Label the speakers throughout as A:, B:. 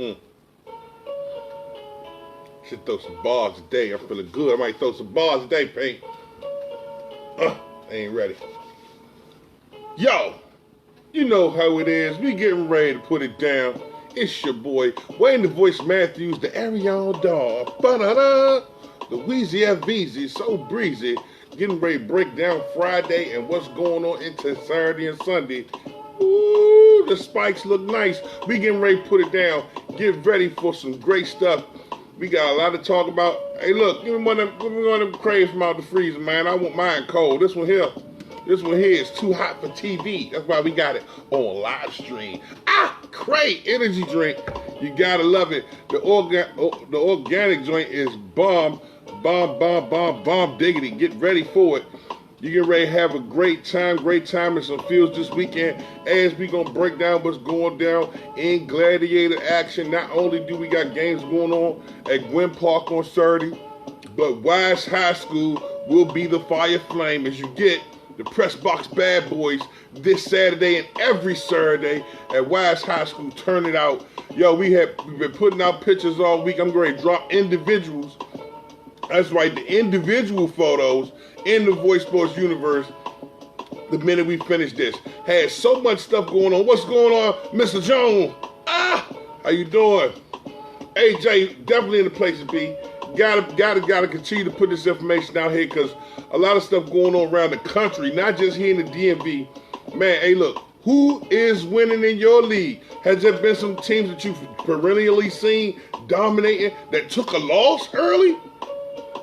A: Mm. Should throw some bars today. I'm feeling good. I might throw some bars today, Pink. I ain't ready. Yo, you know how it is. We getting ready to put it down. It's your boy, Wayne the Voice Matthews, the Arion Dog. Ba-da-da. The Wheezy F. Beezy, so breezy. Getting ready to break down Friday and what's going on into Saturday and Sunday. Ooh, the spikes look nice. We getting ready to put it down. Get ready for some great stuff. We got a lot to talk about. Hey, look, give me one of them craves from out the freezer, man. I want mine cold. This one here is too hot for TV. That's why we got it on live stream. Cray energy drink. You gotta love it. The organic joint is bomb diggity. Get ready for it. You get ready to have a great time and some feels this weekend as we gonna break down what's going down in gladiator action. Not only do we got games going on at Gwynn Park on Saturday, but Wise High School will be the fire flame as you get the Press Box Bad Boys this Saturday and every Saturday at Wise High School. Turn it out. Yo, we've been putting out pictures all week. I'm going to drop individuals. That's right, the individual photos in the Voice Sports universe the minute we finish this. Had so much stuff going on. What's going on, Mr. Jones? How you doing? AJ, definitely in the place to be. Gotta continue to put this information out here because a lot of stuff going on around the country, not just here in the DMV. Man, hey, look, who is winning in your league? Has there been some teams that you've perennially seen dominating that took a loss early?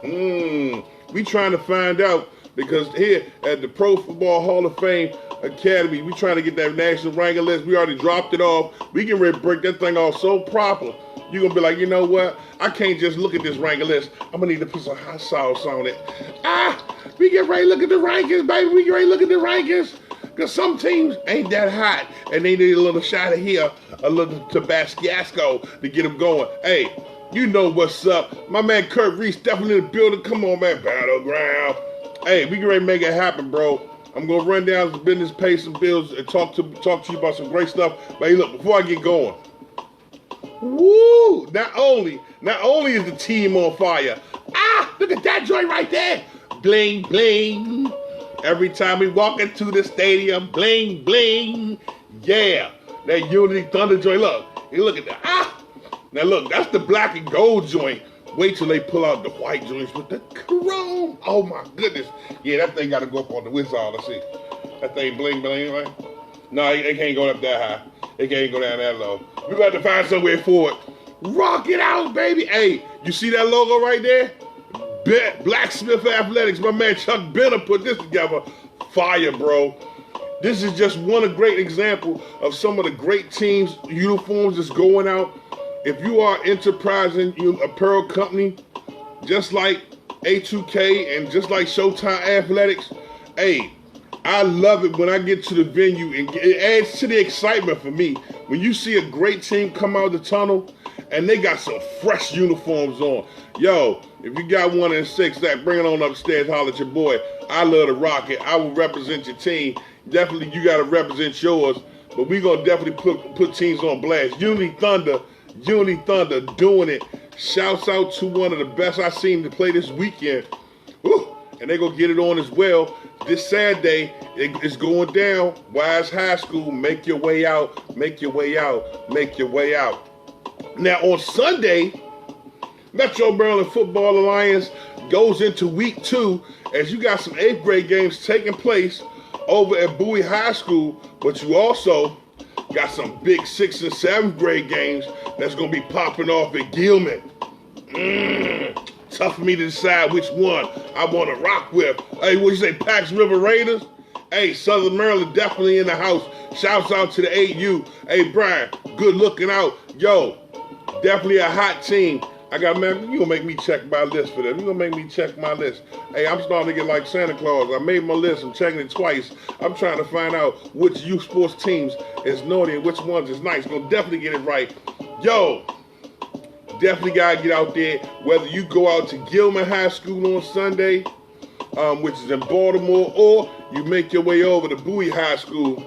A: We trying to find out because here at the Pro Football Hall of Fame Academy, we trying to get that national ranking list. We already dropped it off. We can ready to break that thing off so proper. You're going to be like, you know what? I can't just look at this ranking list. I'm going to need to put some hot sauce on it. We get ready to look at the rankings, baby. We get ready to look at the rankings. Because some teams ain't that hot. And they need a little shot of here, a little Tabasco to get them going. Hey, you know what's up. My man Kurt Reese definitely in the building. Come on, man. Battleground. Hey, we can ready to make it happen, bro. I'm going to run down some business, pay some bills, and talk to you about some great stuff. But hey, look, before I get going. Woo! Not only is the team on fire. Look at that joint right there. Bling, bling. Every time we walk into the stadium, bling, bling. Yeah. That Unity Thunder joint. Look. Hey, look at that. Now look, that's the black and gold joint. Wait till they pull out the white joints with the chrome. Oh my goodness. Yeah, that thing got to go up on the whistle. Let's see. That thing bling, bling, right? No, it can't go up that high. It can't go down that low. We got to find somewhere for it. Rock it out, baby. Hey, you see that logo right there? Blacksmith Athletics. My man Chuck Benner put this together. Fire, bro. This is just one great example of some of the great teams' uniforms that's going out. If you are enterprising apparel company, just like A2K and just like Showtime Athletics, hey, I love it when I get to the venue and it adds to the excitement for me. When you see a great team come out of the tunnel and they got some fresh uniforms on. Yo, if you got one in six, bring it on upstairs, holler at your boy. I love to rock it. I will represent your team. Definitely you got to represent yours. But we going to definitely put teams on blast. Unity Thunder doing it. Shouts out to one of the best I've seen to play this weekend. Woo. And they're going to get it on as well. This Saturday, it's going down. Wise High School, make your way out, make your way out, make your way out. Now on Sunday, Metro Maryland Football Alliance goes into week 2 as you got some 8th grade games taking place over at Bowie High School, but you also got some big 6th and 7th grade games that's going to be popping off at Gilman. Tough for me to decide which one I want to rock with. Hey, what you say, Pax River Raiders? Hey, Southern Maryland definitely in the house. Shouts out to the 8U. Hey, Brian, good looking out. Yo, definitely a hot team. I got, man, you gonna make me check my list for them. You gonna make me check my list. Hey, I'm starting to get like Santa Claus. I made my list. I'm checking it twice. I'm trying to find out which youth sports teams is naughty and which ones is nice. Gonna definitely get it right. Yo, definitely gotta get out there. Whether you go out to Gilman High School on Sunday, which is in Baltimore, or you make your way over to Bowie High School.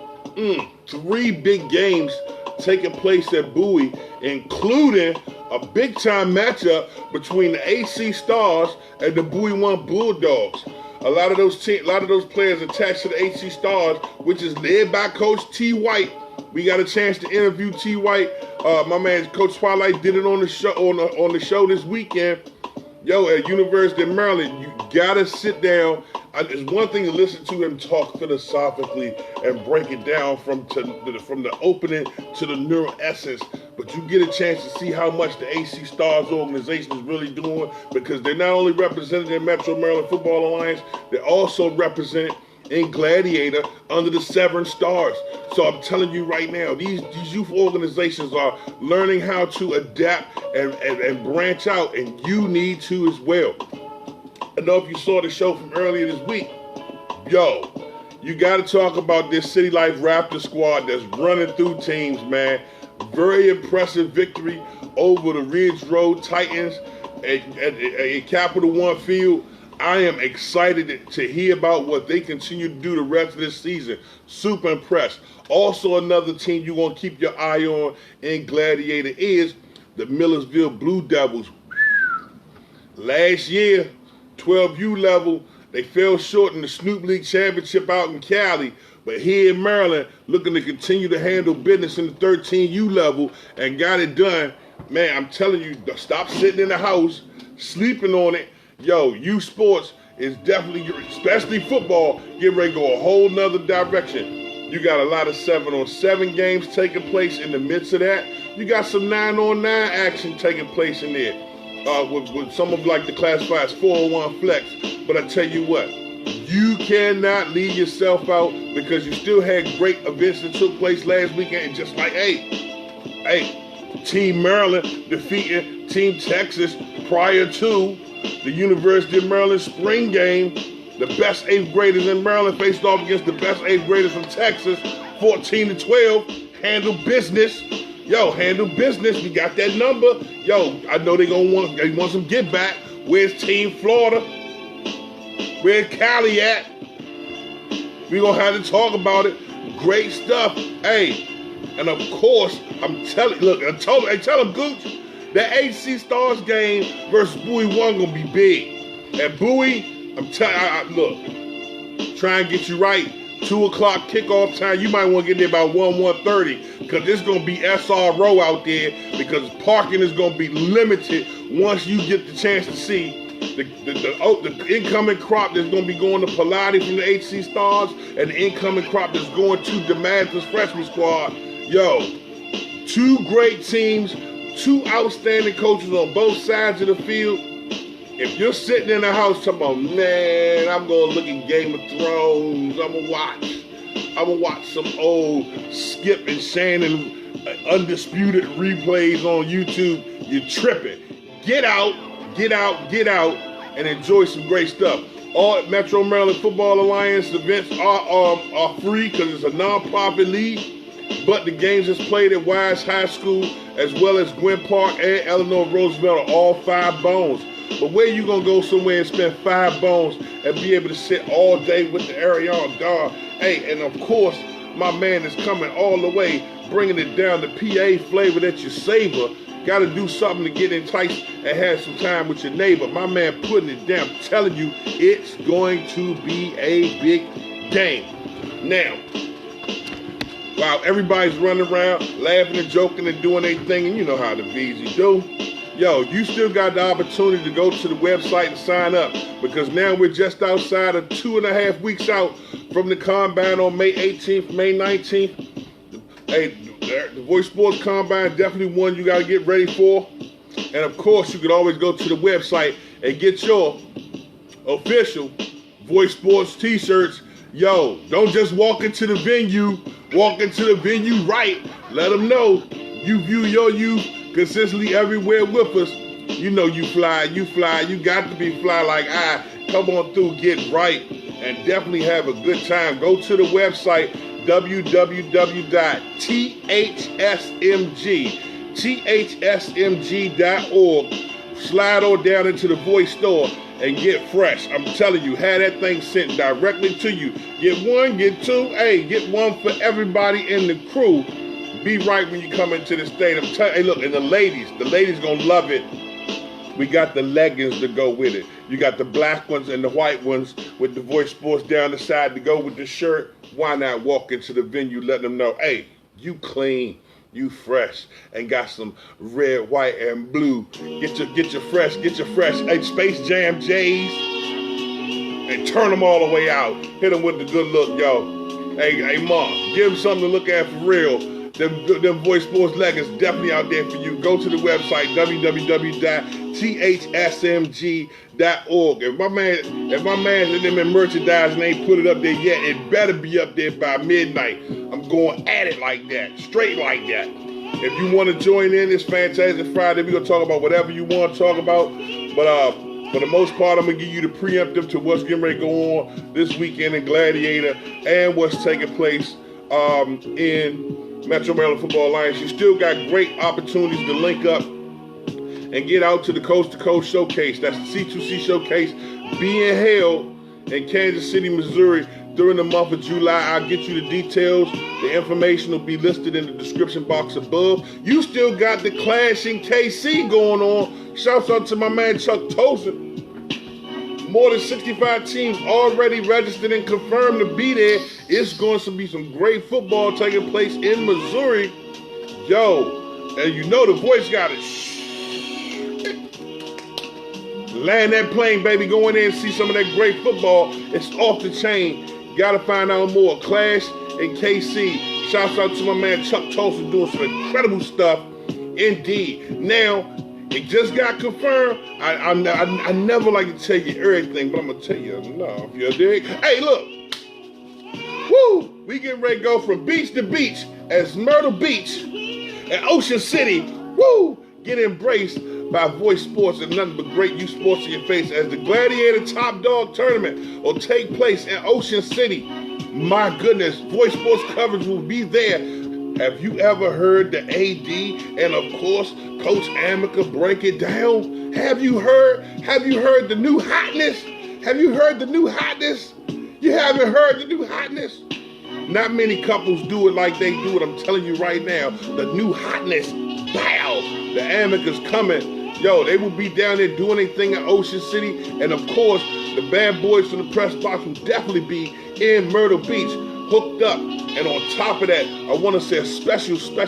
A: 3 big games taking place at Bowie, including a big-time matchup between the AC Stars and the Bowie One Bulldogs. A lot of those players attached to the AC Stars, which is led by Coach T. White. We got a chance to interview T. White. My man Coach Twilight did it on the show on the show this weekend. Yo, at University of Maryland, you gotta sit down. It's one thing to listen to him talk philosophically and break it down from the opening to the neural essence, but you get a chance to see how much the AC Stars organization is really doing, because they're not only represented in Metro Maryland Football Alliance, they're also represented in Gladiator under the Severn Stars. So I'm telling you right now, these youth organizations are learning how to adapt and branch out, and you need to as well. I know if you saw the show from earlier this week, yo, you got to talk about this City Life Raptor squad that's running through teams, man. Very impressive victory over the Ridge Road Titans at Capital One Field. I am excited to hear about what they continue to do the rest of this season. Super impressed. Also, another team you're going to keep your eye on in Gladiator is the Millersville Blue Devils. Last year, 12U level, they fell short in the Snoop League Championship out in Cali. But here in Maryland, looking to continue to handle business in the 13U level and got it done. Man, I'm telling you, stop sitting in the house, sleeping on it. Yo, youth sports is definitely, especially football, getting ready to go a whole nother direction. You got a lot of 7-on-7 games taking place in the midst of that. You got some 9-on-9 action taking place in there. With some of like the classifieds 401 flex. But I tell you what, you cannot leave yourself out, because you still had great events that took place last weekend. And just like, hey, Team Maryland defeating Team Texas prior to the University of Maryland spring game. The best 8th graders in Maryland faced off against the best 8th graders from Texas, 14-12. Handle business. Yo, handle business. We got that number. Yo, I know they want some get back. Where's Team Florida? Where's Cali at? We gonna have to talk about it. Great stuff. Hey, and of course, I'm telling. Look, tell them, Gooch. The AC Stars game versus Bowie One gonna be big. At Bowie, I'm telling. Look, try and get you right. 2 o'clock kickoff time. You might want to get there about 1:30, because it's going to be SRO out there, because parking is going to be limited once you get the chance to see the incoming crop that's going to be going to Pilates from the HC Stars and the incoming crop that's going to DeMantis freshman squad. Yo, 2 great teams, 2 outstanding coaches on both sides of the field. If you're sitting in the house talking about, man, I'm going to look at Game of Thrones, I'm going to watch some old Skip and Shannon undisputed replays on YouTube, you're tripping. Get out, and enjoy some great stuff. All Metro Maryland Football Alliance events are free, because it's a non-profit league, but the games that's played at Wise High School, as well as Gwynn Park and Eleanor Roosevelt, are all 5 bones. But where you gonna go somewhere and spend 5 bones and be able to sit all day with the Ariana Gar? Hey, and of course, my man is coming all the way, bringing it down to PA flavor that you savor. Got to do something to get enticed and have some time with your neighbor. My man putting it down. I'm telling you, it's going to be a big game. Now, while everybody's running around, laughing and joking and doing their thing, and you know how the VZ do, yo, you still got the opportunity to go to the website and sign up, because now we're just outside of 2.5 weeks out from the Combine on May 18th, May 19th. Hey, the Voice Sports Combine, definitely one you got to get ready for. And of course, you can always go to the website and get your official Voice Sports t-shirts. Yo, don't just walk into the venue. Walk into the venue right. Let them know you view your youth consistently everywhere with us. You know you fly. You got to be fly like I. Come on through, get right, and definitely have a good time. Go to the website, www.thsmg.org. Slide on down into the Voice store and get fresh. I'm telling you, have that thing sent directly to you. Get one, get two, hey, get one for everybody in the crew. Be right when you come into the stadium. Hey, look, and the ladies gonna love it. We got the leggings to go with it. You got the black ones and the white ones with the Voice Sports down the side to go with the shirt. Why not walk into the venue, let them know, hey, you clean, you fresh, and got some red, white, and blue. Get your fresh. Hey, Space Jam J's, and turn them all the way out. Hit them with the good look, yo. Hey, Mom, give them something to look at for real. Them Voice Sports leggings definitely out there for you. Go to the website, www.thsmg.org. If my man's in them in merchandise and ain't put it up there yet, it better be up there by midnight. I'm going at it like that, straight like that. If you want to join in this Fantastic Friday, we're going to talk about whatever you want to talk about. But for the most part, I'm going to give you the preemptive to what's getting ready to go on this weekend in Gladiator and what's taking place in Metro Maryland Football Alliance. You still got great opportunities to link up and get out to the Coast to Coast Showcase. That's the C2C Showcase being held in Kansas City, Missouri during the month of July. I'll get you the details. The information will be listed in the description box above. You still got the Clash in KC going on. Shouts out to my man Chuck Tosin. More than 65 teams already registered and confirmed to be there. It's going to be some great football taking place in Missouri. Yo, and you know the voice got it. Land that plane, baby. Go in there and see some of that great football. It's off the chain. Got to find out more. Clash in KC. Shouts out to my man Chuck Tosin doing some incredible stuff. Indeed. Now, it just got confirmed. I never like to tell you everything, but I'm going to tell you enough. You dig? Hey, look. Woo! We getting ready to go from beach to beach as Myrtle Beach and Ocean City, woo, get embraced by Voice Sports and nothing but great youth sports in your face as the Gladiator Top Dog Tournament will take place in Ocean City. My goodness, Voice Sports coverage will be there. Have you ever heard the AD and of course Coach Amica break it down? Have you heard the new hotness? Have you heard the new hotness? You haven't heard the new hotness? Not many couples do it like they do it. I'm telling you right now, the new hotness. Bow! The Amica's coming. Yo, they will be down there doing their thing in Ocean City. And of course, the bad boys from the press box will definitely be in Myrtle Beach, hooked up. And on top of that, I want to say a special shout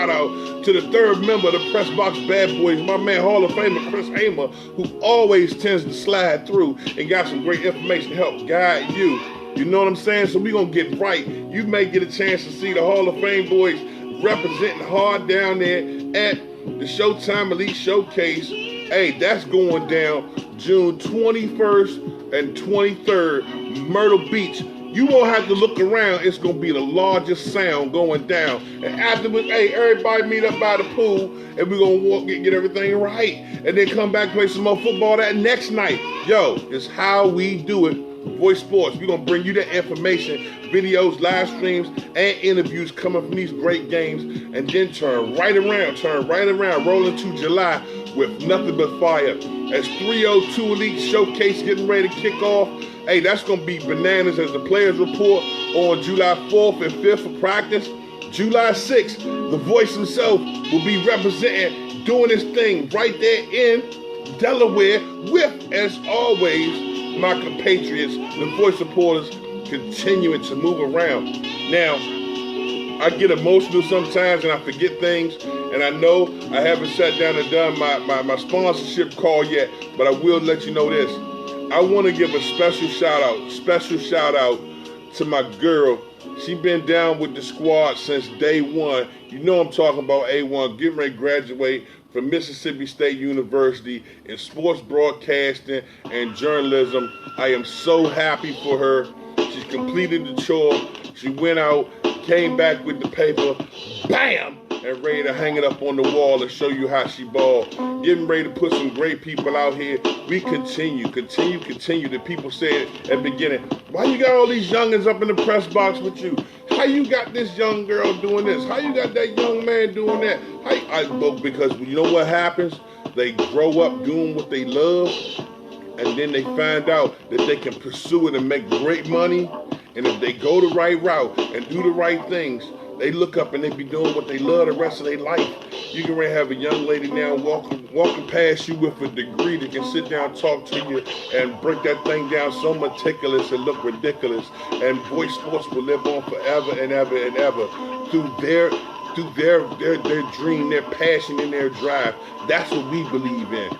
A: out to the third member of the Press Box Bad Boys, my man Hall of Famer Chris Hamer, who always tends to slide through and got some great information to help guide you. You know what I'm saying? So we're going to get right. You may get a chance to see the Hall of Fame boys representing hard down there at the Showtime Elite Showcase. Hey, that's going down June 21st and 23rd, Myrtle Beach. You won't have to look around. It's going to be the largest sound going down. And afterwards, hey, everybody meet up by the pool, and we're going to walk and get everything right. And then come back, play some more football that next night. Yo, it's how we do it. Voice Sports. We're going to bring you that information, videos, live streams, and interviews coming from these great games. And then turn right around, roll into July with nothing but fire. As 302 Elite Showcase getting ready to kick off. Hey, that's going to be bananas as the players report on July 4th and 5th for practice. July 6th, the voice himself will be representing, doing his thing right there in Delaware with, as always, my compatriots, the voice supporters, continuing to move around. Now, I get emotional sometimes and I forget things, and I know I haven't sat down and done my sponsorship call yet, but I will let you know this. I want to give a special shout out to my girl. She been down with the squad since day one. You know I'm talking about A1, getting ready to graduate from Mississippi State University in sports broadcasting and journalism. I am so happy for her. She's completed the chore. She went out, came back with the paper, bam, and ready to hang it up on the wall and show you how she balled. Getting ready to put some great people out here. We continue. The people said at the beginning, why you got all these youngins up in the press box with you? How you got this young girl doing this? How you got that young man doing that? Because you know what happens? They grow up doing what they love, and then they find out that they can pursue it and make great money. And if they go the right route and do the right things, they look up and they be doing what they love the rest of their life. You can have a young lady now walking past you with a degree that can sit down, talk to you, and break that thing down so meticulous and look ridiculous. And voice sports will live on forever and ever and ever through their dream, their passion, and their drive. That's what we believe in.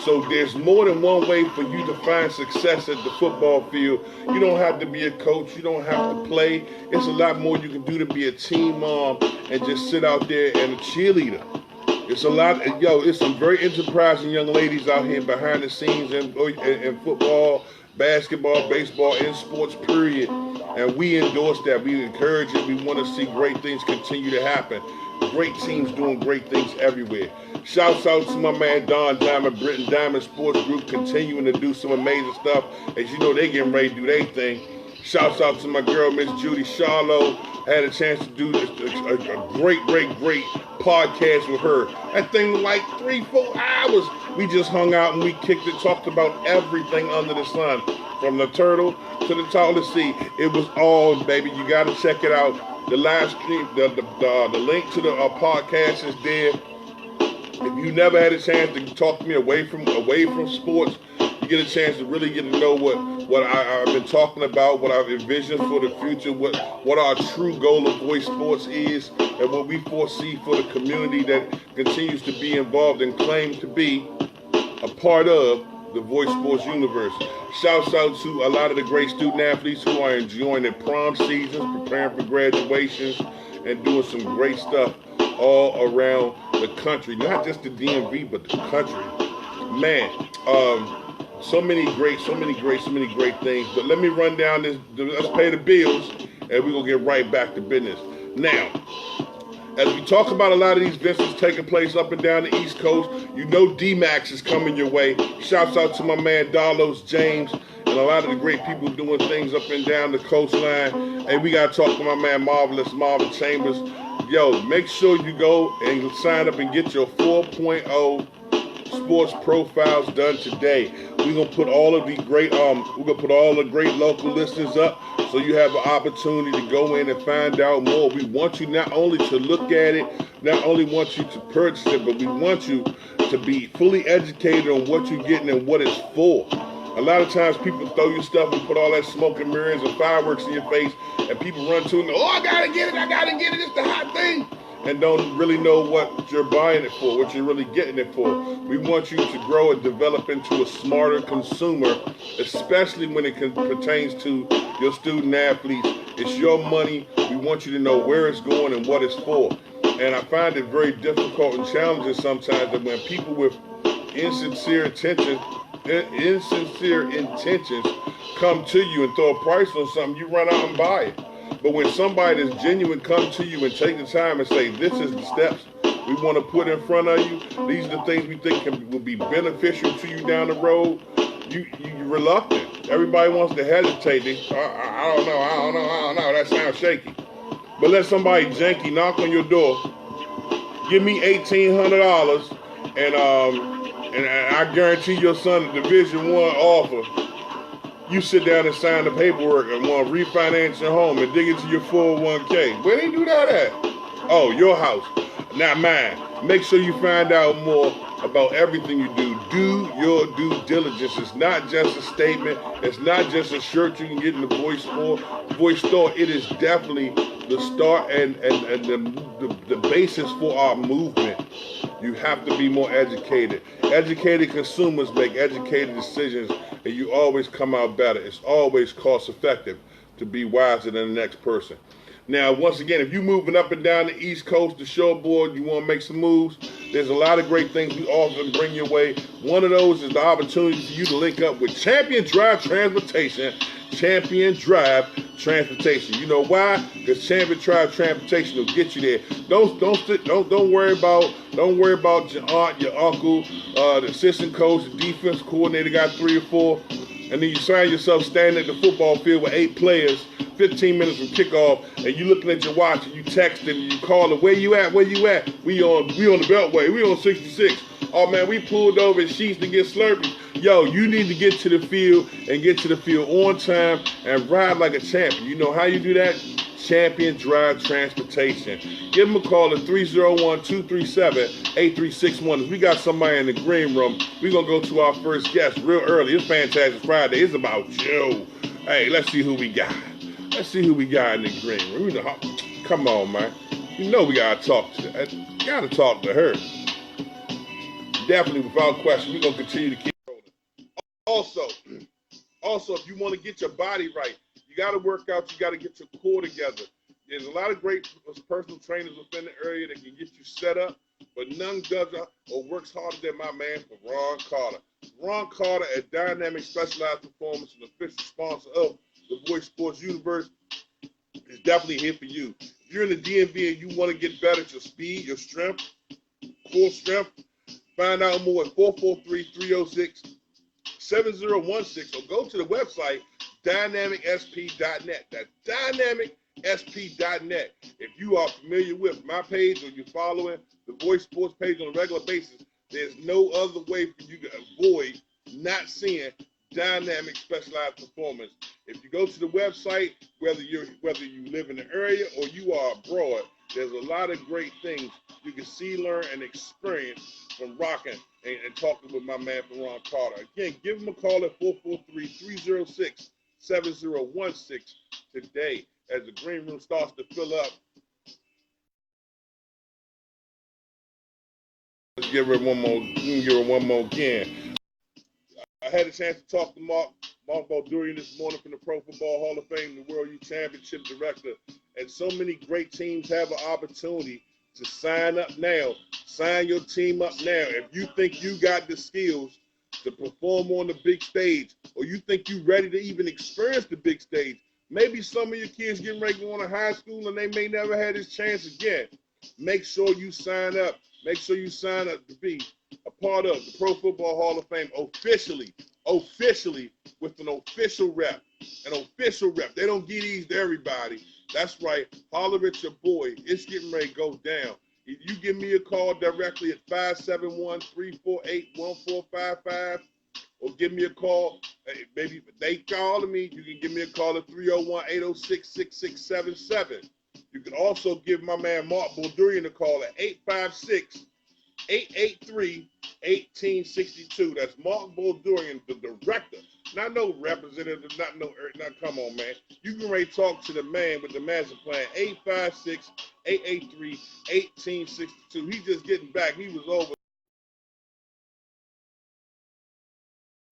A: So there's more than one way for you to find success at the football field. You don't have to be a coach. You don't have to play. It's a lot more you can do to be a team mom and just sit out there and a cheerleader. It's a lot. It's some very enterprising young ladies out here behind the scenes in football, basketball, baseball, in sports, period. And we endorse that. We encourage it. We want to see great things continue to happen. Great teams doing great things everywhere. Shouts out to my man Don Diamond, Britain Diamond Sports Group, continuing to do some amazing stuff. As you know, they getting ready to do their thing. Shouts out to my girl, Miss Judy Charlo. Had a chance to do a great podcast with her. That thing was like 3-4 hours. We just hung out and we kicked it, talked about everything under the sun. From the turtle to the tallest sea. It was all, baby. You got to check it out. The live stream, the link to the podcast is there. If you never had a chance to talk to me away from sports, you get a chance to really get to know what I've been talking about, what I've envisioned for the future, what our true goal of Voice Sports is, and what we foresee for the community that continues to be involved and claim to be a part of the Voice Sports universe. Shouts out to a lot of the great student athletes who are enjoying their prom seasons, preparing for graduations, and doing some great stuff all around the country. Not just the DMV, but the country. Man, so many great things. But let me run down this. Let's pay the bills, and we're going to get right back to business. Now, as we talk about a lot of these events taking place up and down the East Coast, you know D-Max is coming your way. Shouts out to my man Darlos James and a lot of the great people doing things up and down the coastline. And we got to talk to my man Marvin Chambers. Yo, make sure you go and sign up and get your 4.0 sports profiles done today. We're gonna put all of the great local listeners up, so you have an opportunity to go in and find out more. We want you not only to look at it, not only want you to purchase it, but we want you to be fully educated on what you're getting and what it's for. A lot of times people throw you stuff and put all that smoke and mirrors and fireworks in your face, and people run to it and go, I gotta get it, it's the hot thing. And don't really know what you're buying it for, what you're really getting it for. We want you to grow and develop into a smarter consumer, especially when it pertains to your student athletes. It's your money. We want you to know where it's going and what it's for. And I find it very difficult and challenging sometimes that when people with insincere intentions come to you and throw a price on something, you run out and buy it. But when somebody that's genuine come to you and take the time and say, this is the steps we want to put in front of you, these are the things we think will be beneficial to you down the road, you're reluctant. Everybody wants to hesitate. I don't know, that sounds shaky. But let somebody janky knock on your door, give me $1,800, and I guarantee your son a Division I offer. You sit down and sign the paperwork and want to refinance your home and dig into your 401k. Where they do that at? Oh, your house, not mine. Make sure you find out more about everything you do. Do your due diligence. It's not just a statement. It's not just a shirt you can get in the Voice store. It is definitely the start and the basis for our movement. You have to be more educated. Educated consumers make educated decisions, and you always come out better. It's always cost effective to be wiser than the next person. Now, once again, if you're moving up and down the East Coast, the shortboard, you want to make some moves, there's a lot of great things we often bring your way. One of those is the opportunity for you to link up with Champion Drive Transportation. Champion Drive Transportation. You know why? Because Champion Drive Transportation will get you there. Don't worry about your aunt, your uncle, the assistant coach, the defense coordinator got 3 or 4, and then you find yourself standing at the football field with 8 players, 15 minutes from kickoff, and you looking at your watch and you texting and you calling, where you at? We on the Beltway, we on 66. Oh man, we pulled over at Sheets to get Slurpees. Yo, you need to get to the field and get to the field on time and ride like a champion. You know how you do that? Champion Drive Transportation. Give them a call at 301-237-8361. We got somebody in the green room. We're going to go to our first guest real early. It's Fantastic Friday. It's about you. Hey, let's see who we got. Let's see who we got in the green room. Come on, man. You know we got to talk to her. Got to talk to her. Definitely, without question, we're going to continue to keep rolling. Also, if you want to get your body right, you got to work out, you got to get your core together. There's a lot of great personal trainers within the area that can get you set up, but none does or works harder than my man, Ron Carter. Ron Carter at Dynamic Specialized Performance, an official sponsor of the Voice Sports Universe, is definitely here for you. If you're in the DMV and you want to get better at your speed, your strength, core strength, find out more at 443-306-7016 or go to the website dynamicsp.net. That's dynamicsp.net. If you are familiar with my page or you're following the Voice Sports page on a regular basis, there's no other way for you to avoid not seeing Dynamic Specialized Performance. If you go to the website, whether you live in the area or you are abroad, there's a lot of great things you can see, learn, and experience from rocking and talking with my man, Ron Carter. Again, give him a call at 443-306-7016 today as the green room starts to fill up. Let's give her one more. Give her one more again. I had a chance to talk to Mark Baldurian this morning from the Pro Football Hall of Fame, the World Youth Championship Director. And so many great teams have an opportunity to sign up now. Sign your team up now. If you think you got the skills to perform on the big stage, or you think you're ready to even experience the big stage, maybe some of your kids getting ready to go to high school and they may never have this chance again. Make sure you sign up. Make sure you sign up to be a part of the Pro Football Hall of Fame officially with an official rep. An official rep. They don't give these to everybody. That's right. Holler at your boy. It's getting ready to go down. If you give me a call directly at 571-348-1455 or give me a call, maybe if they calling me, you can give me a call at 301-806-6677. You can also give my man Mark Baldurian a call at 856-883-1862. That's Mark Baldurian, the director. Not no representative, not come on, man. You can ready talk to the man with the master plan, 856-883-1862. He's just getting back. He was over.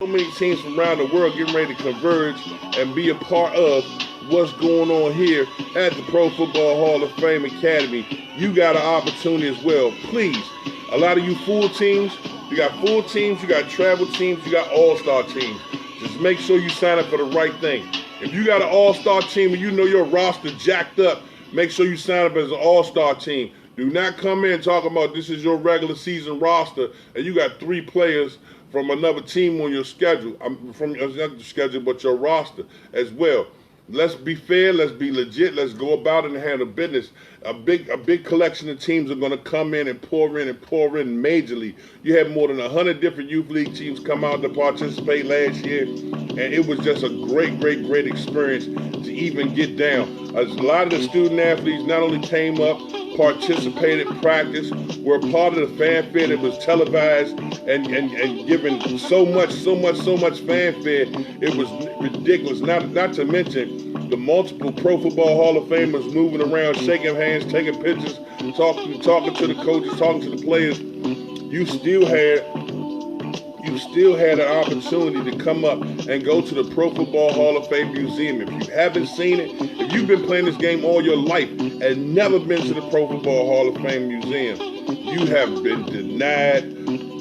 A: So many teams from around the world getting ready to converge and be a part of what's going on here at the Pro Football Hall of Fame Academy. You got an opportunity as well. Please, a lot of you full teams, you got full teams, you got travel teams, you got all-star teams. Just make sure you sign up for the right thing. If you got an all-star team and you know your roster jacked up, make sure you sign up as an all-star team. Do not come in talking about this is your regular season roster and you got 3 players from another team on your schedule, from your schedule, but your roster as well. Let's be fair. Let's be legit. Let's go about it and handle business. A big collection of teams are going to come in and pour in majorly. You had more than 100 different youth league teams come out to participate last year, and it was just a great experience to even get down. A lot of the student athletes not only came up, participated, practiced, were a part of the fanfare that was televised and given so much fanfare. It was ridiculous. Not to mention the multiple Pro Football Hall of Famers moving around, shaking hands, taking pictures, talking to the coaches, talking to the players. You still had an opportunity to come up and go to the Pro Football Hall of Fame Museum. If you haven't seen it, if you've been playing this game all your life and never been to the Pro Football Hall of Fame Museum, you have been denied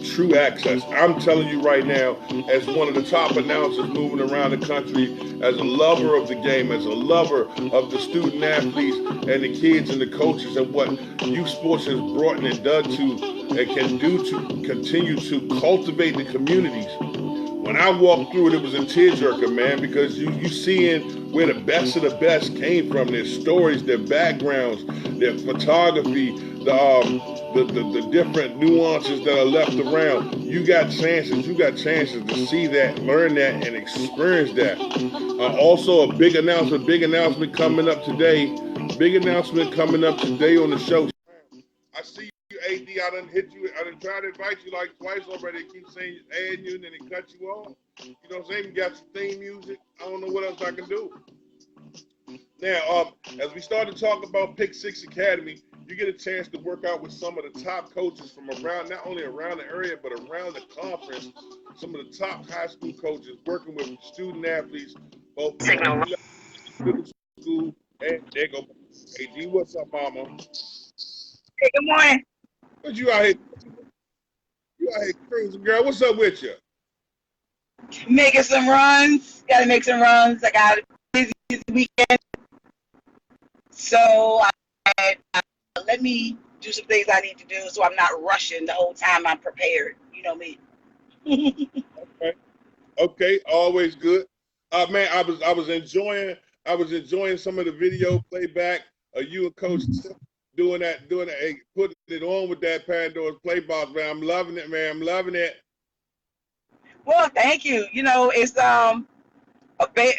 A: true access. I'm telling you right now, as one of the top announcers moving around the country, as a lover of the game, as a lover of the student athletes and the kids and the coaches and what youth sports has brought and done to and can do to continue to cultivate the communities. When I walked through it, it was a tearjerker, man, because you seeing where the best of the best came from, their stories, their backgrounds, their photography, the different nuances that are left around. You got chances to see that, learn that, and experience that. Also, a big announcement coming up today Big announcement coming up today on the show. I see you, AD. I done hit you. I done tried to invite you like twice already. They keep saying adding you, and then they cut you off. You know what I'm saying? You got some theme music. I don't know what else I can do. Now, as we start to talk about Pick Six Academy, you get a chance to work out with some of the top coaches from around, not only around the area, but around the conference. Some of the top high school coaches working with student athletes, both middle school and there go AD. What's up, mama?
B: Hey, good morning.
A: What you out here? You out here cruising, girl. What's up with you?
B: Making some runs. Got to make some runs. I got a busy weekend. So let me do some things I need to do so I'm not rushing the whole time I'm prepared. You know me.
A: Okay. Always good. Man, I was enjoying some of the video playback of you and Coach doing that, hey, putting it on with that Pandora's Playbox, man. I'm loving it, man. I'm loving it.
B: Well, thank you. You know, it's a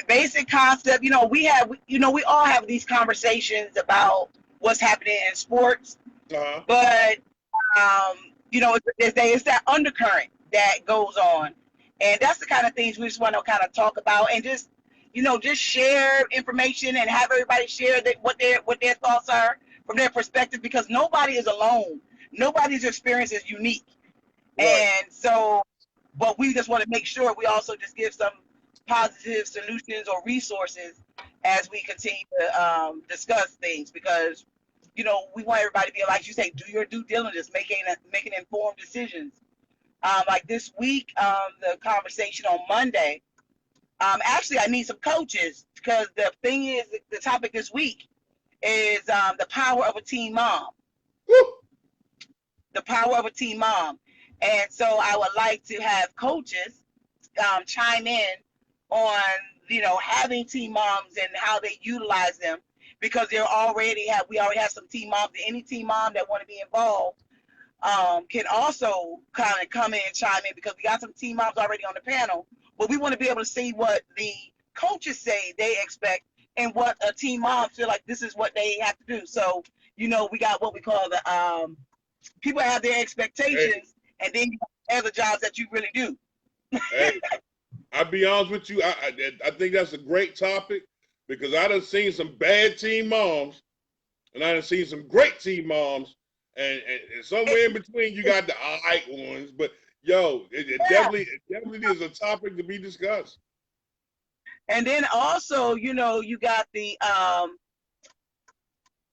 B: basic concept. You know, we all have these conversations about what's happening in sports, but you know, it's that undercurrent that goes on, and that's the kind of things we just want to kind of talk about and just, you know, just share information and have everybody share what their thoughts are from their perspective, because nobody is alone. Nobody's experience is unique, right. And so, but we just want to make sure we also just give some positive solutions or resources as we continue to discuss things, because, you know, we want everybody to be, like you say, do your due diligence, making informed decisions. Like this week, the conversation on Monday, actually I need some coaches, because the thing is, the topic this week is the power of a teen mom.
A: Woo!
B: The power of a teen mom. And so I would like to have coaches chime in on, you know, having teen moms and how they utilize them, because we already have some teen moms. Any teen mom that want to be involved can also kind of come in and chime in, because we got some teen moms already on the panel, but we want to be able to see what the coaches say they expect and what a teen mom feel like this is what they have to do. So, you know, we got what we call the people have their expectations, and then you have the jobs that you really do.
A: Hey, I'll be honest with you. I think that's a great topic, because I done seen some bad teen moms, and I done seen some great teen moms, and somewhere in between you got the all right ones. But yo, it definitely is a topic to be discussed.
B: And then also, you know, you got the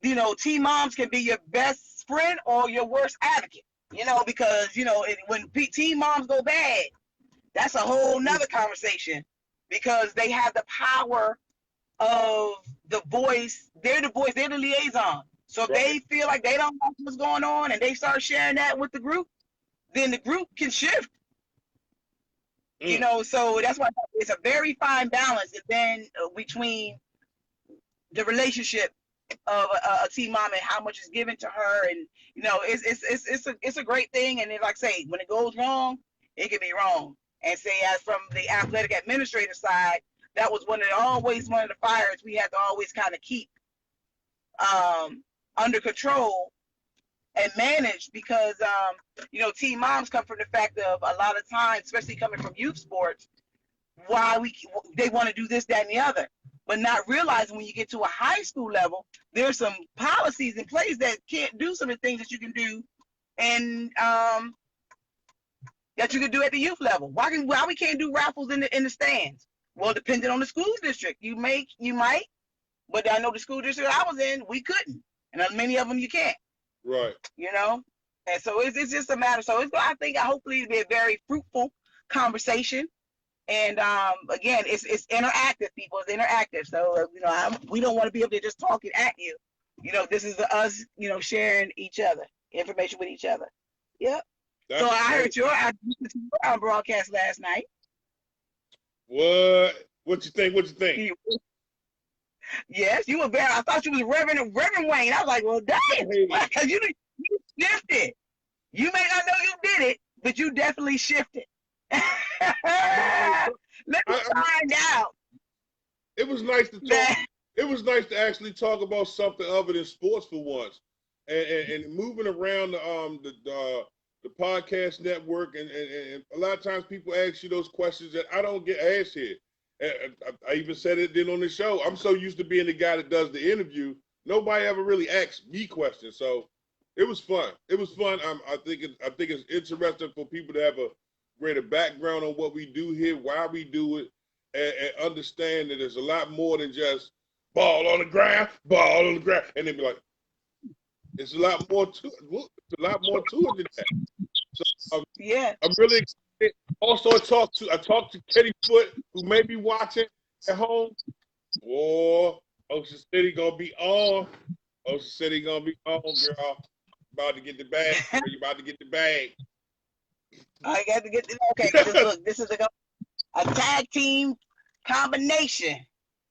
B: you know, teen moms can be your best friend or your worst advocate, you know, because, you know, when teen moms go bad, that's a whole nother conversation, because they have the power of the voice. They're the voice, they're the liaison. So if they feel like they don't know what's going on and they start sharing that with the group, then the group can shift. You know, so that's why it's a very fine balance, and then between the relationship of a teen mom and how much is given to her, and, you know, it's a great thing. And then, like I say, when it goes wrong, it can be wrong. And say, as from the athletic administrator side, that was one of the fires we had to always kind of keep under control and manage, because you know, teen moms come from the fact of a lot of times, especially coming from youth sports, they want to do this, that, and the other, but not realizing when you get to a high school level, there's some policies in place that can't do some of the things that you can do, and that you can do at the youth level. Why we can't do raffles in the stands? Well, depending on the school district, you might, but I know the school district I was in, we couldn't, and many of them you can't.
A: Right.
B: You know, and so it's just a matter. So I think hopefully it'll be a very fruitful conversation. And again, it's interactive, people. It's interactive. So you know, we don't want to be able to just talk it at you. You know, this is us, you know, sharing each other information with each other. Yep. So I heard your broadcast last night.
A: What you think?
B: Yes, you were very. I thought you was Reverend Wayne. I was like, well, damn, because you shifted. You may not know you did it, but you definitely shifted. Let me find out.
A: It was nice to talk. it was nice to actually talk about something other than sports for once, and moving around the podcast network, and a lot of times people ask you those questions that I don't get asked here. And I even said it then on the show. I'm so used to being the guy that does the interview. Nobody ever really asked me questions, so it was fun. It was fun. I think it's interesting for people to have a greater background on what we do here, why we do it, and understand that there's a lot more than just ball on the ground, and then be like, it's a lot more to it. It's a lot more to it than that. So
B: Yeah.
A: I'm really excited. Also, I talked to Kenny Foot, who may be watching at home. Oh, Ocean City gonna be on. Ocean City gonna be on, girl. About to get the bag. You about to get the bag.
B: I got to get this. Okay, look, this is a tag team combination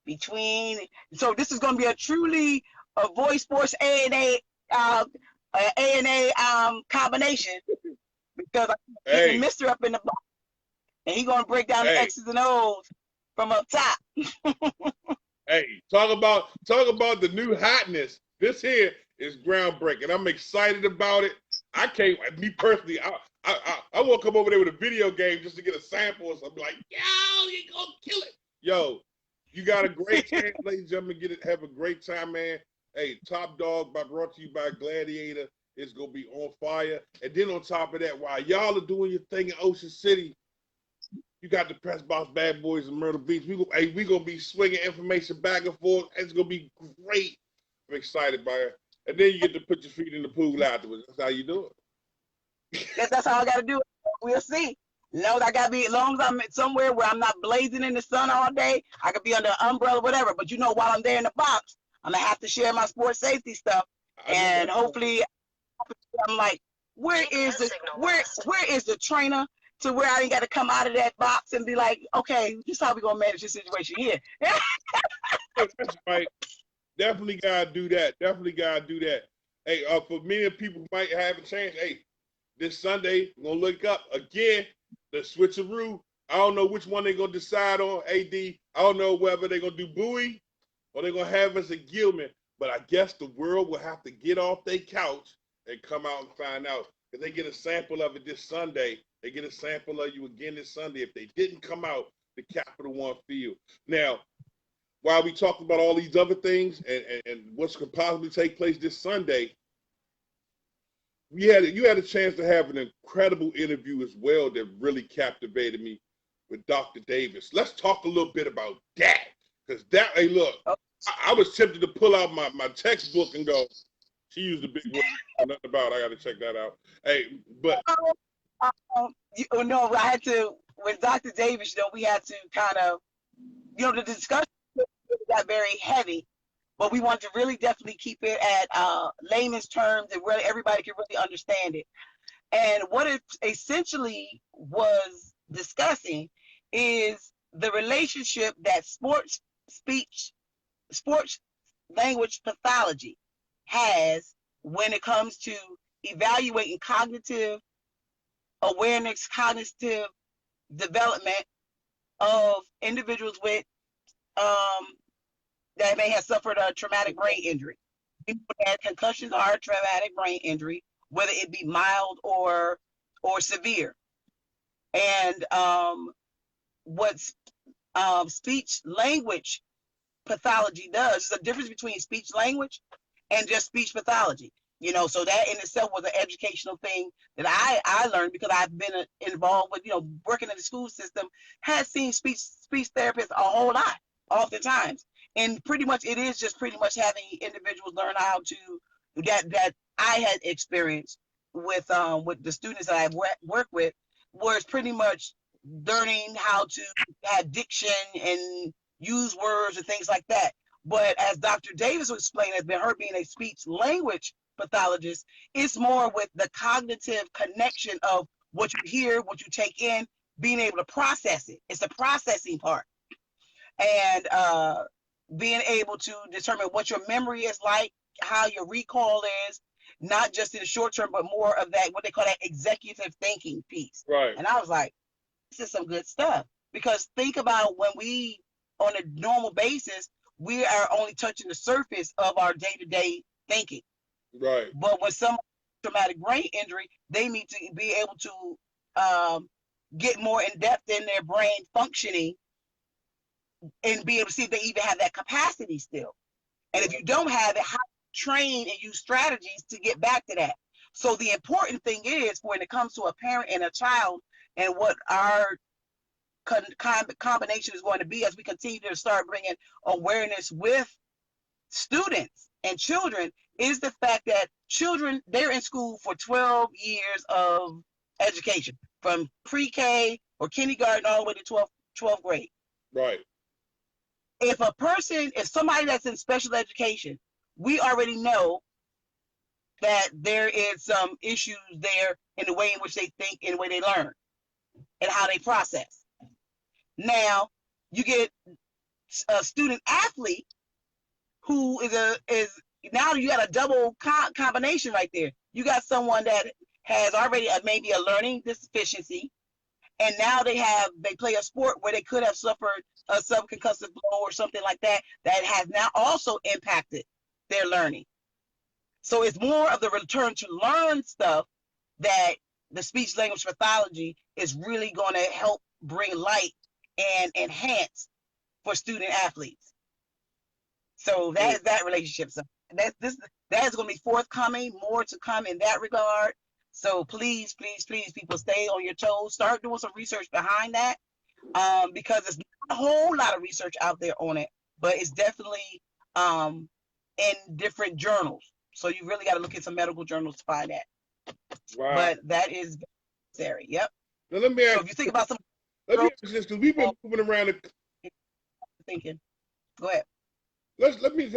B: between. So this is going to be a truly a Voice Sports A&A combination, because I'm getting Mister up in the box, and he's going to break down the X's and O's from up top.
A: Hey, talk about the new hotness. This here is groundbreaking. I'm excited about it. I can't. Me personally, I want to come over there with a video game just to get a sample or something. Like, yo, you gonna kill it. Yo, you got a great chance, ladies and gentlemen. Have a great time, man. Hey, Top Dog, brought to you by Gladiator, is gonna be on fire. And then on top of that, while y'all are doing your thing in Ocean City, you got the Press Box Bad Boys in Myrtle Beach. We gonna be swinging information back and forth. It's gonna be great. I'm excited by it. And then you get to put your feet in the pool afterwards. That's how you do
B: it. That's how I got to do it. We'll see. As long as I'm somewhere where I'm not blazing in the sun all day, I could be under an umbrella, whatever. But while I'm there in the box, I'm gonna have to share my sports safety stuff, and hopefully, I'm like, where is the trainer to where I ain't got to come out of that box and be like, okay, this is how we gonna manage this situation here.
A: That's right. Definitely gotta do that. Hey, for many people who might have a chance, hey, this Sunday we're gonna look up again the switcheroo. I don't know which one they're gonna decide on. AD, I don't know whether they're gonna do Bowie or they're gonna have us at Gilman. But I guess the world will have to get off their couch and come out and find out. If they get a sample of it this Sunday, they get a sample of you again this Sunday. If they didn't come out, the Capital One field. Now, while we talk about all these other things and what's could possibly take place this Sunday, you had a chance to have an incredible interview as well that really captivated me with Dr. Davis. Let's talk a little bit about that. Because hey, look, I was tempted to pull out my textbook and go, she used a big word. Nothing about it. I got to check that out. Hey, but.
B: I had to, with Dr. Davis, we had to kind of, the discussion got very heavy, but we want to really definitely keep it at layman's terms and where everybody can really understand it. And what it essentially was discussing is the relationship that sports language pathology has when it comes to evaluating cognitive awareness, cognitive development of individuals with that may have suffered a traumatic brain injury. People that concussions are a traumatic brain injury, whether it be mild or severe. And what speech language pathology does is a difference between speech language and just speech pathology. So that in itself was an educational thing that I learned because I've been involved with, working in the school system, has seen speech therapists a whole lot, oftentimes. And pretty much it is just pretty much having individuals learn how to, that I had experienced with the students that I've worked with, where it's pretty much learning how to have diction and use words and things like that. But as Dr. Davis was explaining, as her being a speech language pathologist, it's more with the cognitive connection of what you hear, what you take in, being able to process it. It's the processing part. And being able to determine what your memory is like, how your recall is, not just in the short term, but more of that, what they call that executive thinking piece.
A: Right.
B: And I was like, this is some good stuff. Because think about when we, on a normal basis, we are only touching the surface of our day-to-day thinking.
A: Right.
B: But with some traumatic brain injury, they need to be able to get more in depth in their brain functioning and be able to see if they even have that capacity still. And if you don't have it, how to train and use strategies to get back to that. So the important thing is when it comes to a parent and a child and what our combination is going to be as we continue to start bringing awareness with students and children is the fact that children, they're in school for 12 years of education from pre-K or kindergarten all the way to 12th grade.
A: Right.
B: If somebody that's in special education, we already know that there is some issues there in the way in which they think and the way they learn and how they process. Now, you get a student athlete who is now you got a double combination right there. You got someone that has already maybe a learning deficiency, and now they play a sport where they could have suffered a subconcussive blow or something like that has now also impacted their learning. So it's more of the return to learn stuff that the speech language pathology is really going to help bring light and enhance for student athletes. So that is that relationship. So that is going to be forthcoming, more to come in that regard. So please, please, please, people, stay on your toes. Start doing some research behind that, because there's not a whole lot of research out there on it, but it's definitely in different journals. So you really got to look at some medical journals to find that.
A: Wow.
B: But that is necessary. Yep.
A: Now let me ask.
B: So if you think about some.
A: Let me ask this, because we've been moving around.
B: Thinking. Go ahead.
A: Let me ask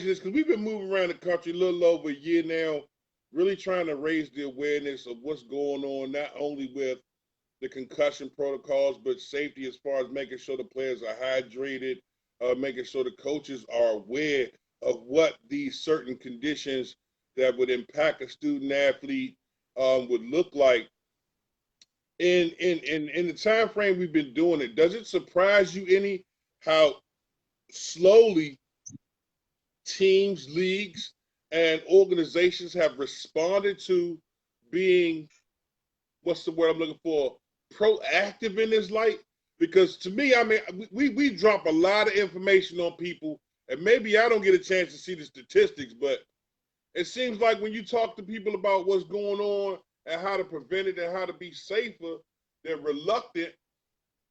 A: you this, because we've been moving around the country a little over a year now, really trying to raise the awareness of what's going on, not only with the concussion protocols, but safety as far as making sure the players are hydrated, making sure the coaches are aware of what these certain conditions that would impact a student athlete would look like. In the time frame we've been doing it, does it surprise you any how slowly teams, leagues, and organizations have responded to being, what's the word I'm looking for, proactive in this light? Because to me, I mean, we drop a lot of information on people, and maybe I don't get a chance to see the statistics, but it seems like when you talk to people about what's going on and how to prevent it and how to be safer, they're reluctant.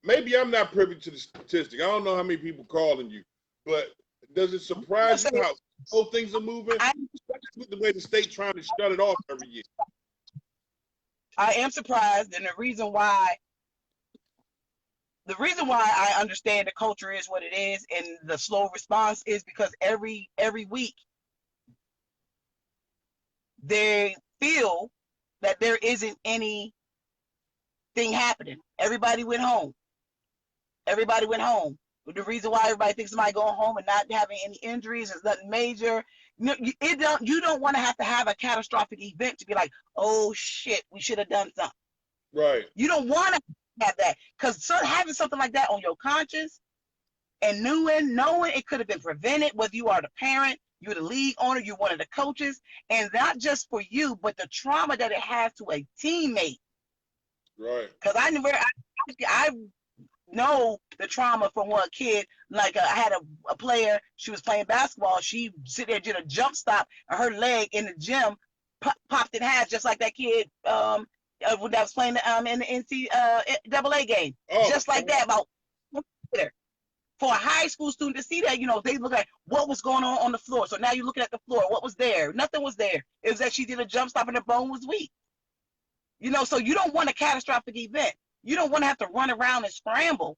A: Maybe I'm not privy to the statistic. I don't know how many people calling you, but does it surprise you how slow things are moving? Especially with the way the state trying to shut it off every year.
B: I am surprised, and the reason why I understand the culture is what it is and the slow response is because every week they feel that there isn't anything happening. Everybody went home. The reason why everybody thinks somebody going home and not having any injuries is nothing major. You don't want to have a catastrophic event to be like, oh shit, we should have done something.
A: Right.
B: You don't want to have that, because having something like that on your conscience and knowing it could have been prevented, whether you are the parent, you're the league owner, you're one of the coaches, and not just for you, but the trauma that it has to a teammate.
A: Right.
B: Because I know the trauma from one kid. Like I had a player, she was playing basketball. She sit there, did a jump stop, and her leg in the gym popped in half, just like that kid that was playing in the NCAA game. Just like that, about there. For a high school student to see that, they look at what was going on the floor. So now you're looking at the floor. What was there? Nothing was there. It was that she did a jump stop and her bone was weak. So you don't want a catastrophic event. You don't want to have to run around and scramble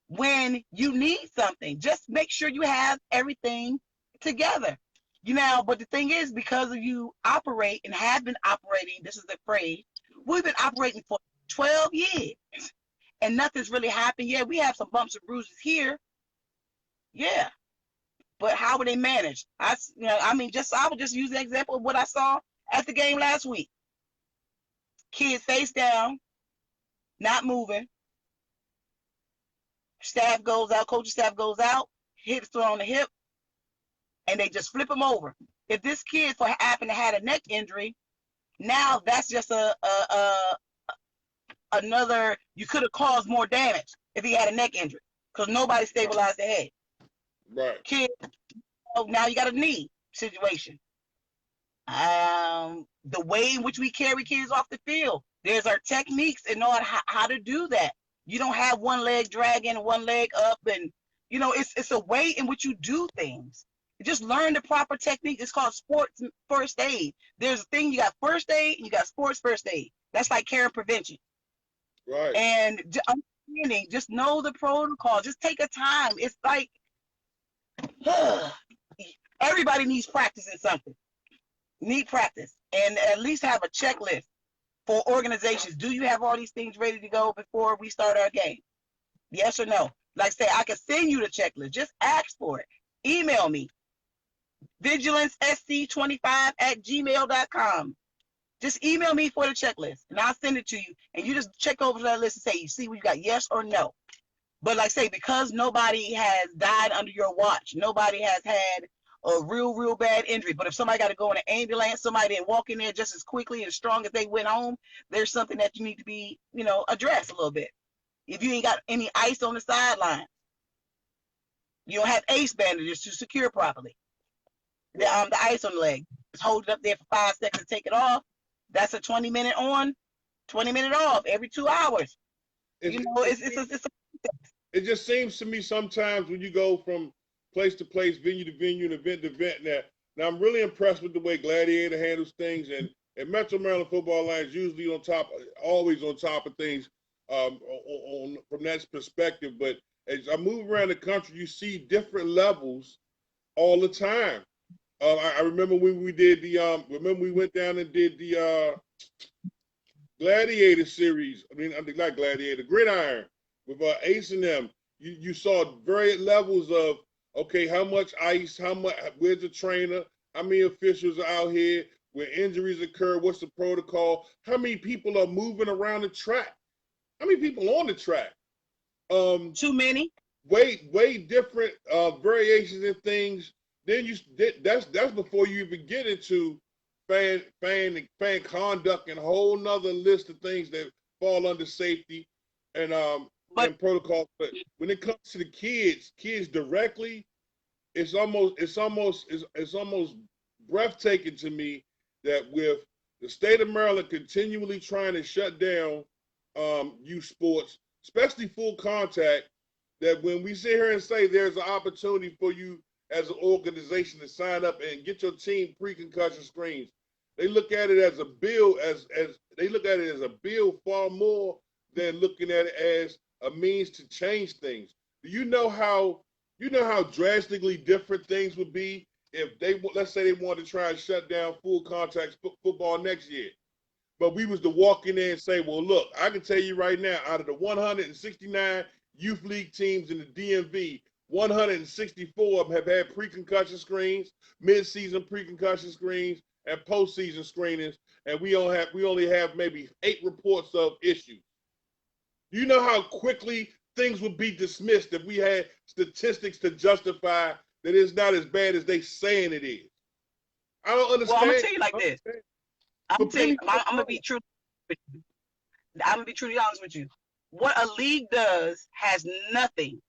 B: when you need something. Just make sure you have everything together. But the thing is, because of you operate and have been operating, this is the phrase, we've been operating for 12 years and nothing's really happened yet. We have some bumps and bruises here. Yeah. But how would they manage? I would just use the example of what I saw at the game last week. Kid face down, not moving. Staff goes out, coaching staff goes out, hits her on the hip, and they just flip them over. If this kid for happened to had a neck injury, now that's just another, you could have caused more damage if he had a neck injury because nobody stabilized the head.
A: Right.
B: Kid, now you got a knee situation. The way in which we carry kids off the field, there's our techniques and know how to do that. You don't have one leg dragging, one leg up, and you know it's a way in which you do things. You just learn the proper technique. It's called sports first aid. There's a thing, you got first aid and you got sports first aid. That's like care and prevention.
A: Right.
B: And understanding, just know the protocol. Just take a time. It's like everybody needs practice in something. Need practice and at least have a checklist for organizations. Do you have all these things ready to go before we start our game? Yes or no? Like I say, I can send you the checklist. Just ask for it. Email me, vigilancesc25@gmail.com. Just email me for the checklist and I'll send it to you. And you just check over that list and say, you see what you got, yes or no. But like I say, because nobody has died under your watch, nobody has had a real bad injury. But if somebody got to go in an ambulance, somebody didn't walk in there just as quickly and strong as they went home, there's something that you need to be, addressed a little bit. If you ain't got any ice on the sideline, you don't have ace bandages to secure properly. The ice on the leg, just hold it up there for 5 seconds and take it off. That's a 20-minute on, 20-minute off every 2 hours. It
A: just seems to me sometimes when you go from place to place, venue to venue, and event to event. Now I'm really impressed with the way Gladiator handles things, and Metro Maryland Football Alliance usually always on top of things from that perspective. But as I move around the country, you see different levels all the time. I remember when we did we went down and did the Gladiator series. I mean, not Gladiator, Gridiron with Ace and them. You saw various levels of, okay, how much ice, where's the trainer, how many officials are out here, where injuries occur, what's the protocol, how many people are moving around the track, how many people on the track.
B: Too many.
A: Way different variations and things. Then that's before you even get into fan conduct and a whole nother list of things that fall under safety and protocol. But when it comes to the kids directly, it's almost breathtaking to me that with the state of Maryland continually trying to shut down youth sports, especially full contact, that when we sit here and say there's an opportunity for you as an organization to sign up and get your team pre-concussion screens, they look at it as a bill, they look at it as a bill far more than looking at it as a means to change things. Do you know how drastically different things would be if let's say they wanted to try and shut down full contact football next year, but we was to walk in there and say, well, look, I can tell you right now, out of the 169 youth league teams in the DMV, 164 of them have had pre-concussion screens, mid-season pre-concussion screens, and postseason screenings, and we only have maybe 8 reports of issues. Do you know how quickly things would be dismissed if we had statistics to justify that it's not as bad as they saying it is? I don't understand.
B: Well, I'm gonna tell you like this. I'm gonna be true. I'm gonna be truly honest with you. What a league does has nothing.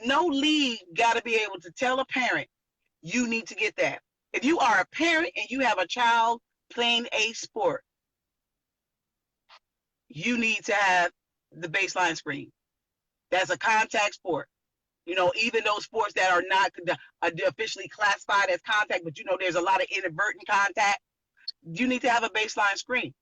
B: No league got to be able to tell a parent, you need to get that. If you are a parent and you have a child playing a sport, you need to have the baseline screen. That's a contact sport. Even those sports that are not officially classified as contact, but there's a lot of inadvertent contact, you need to have a baseline screen.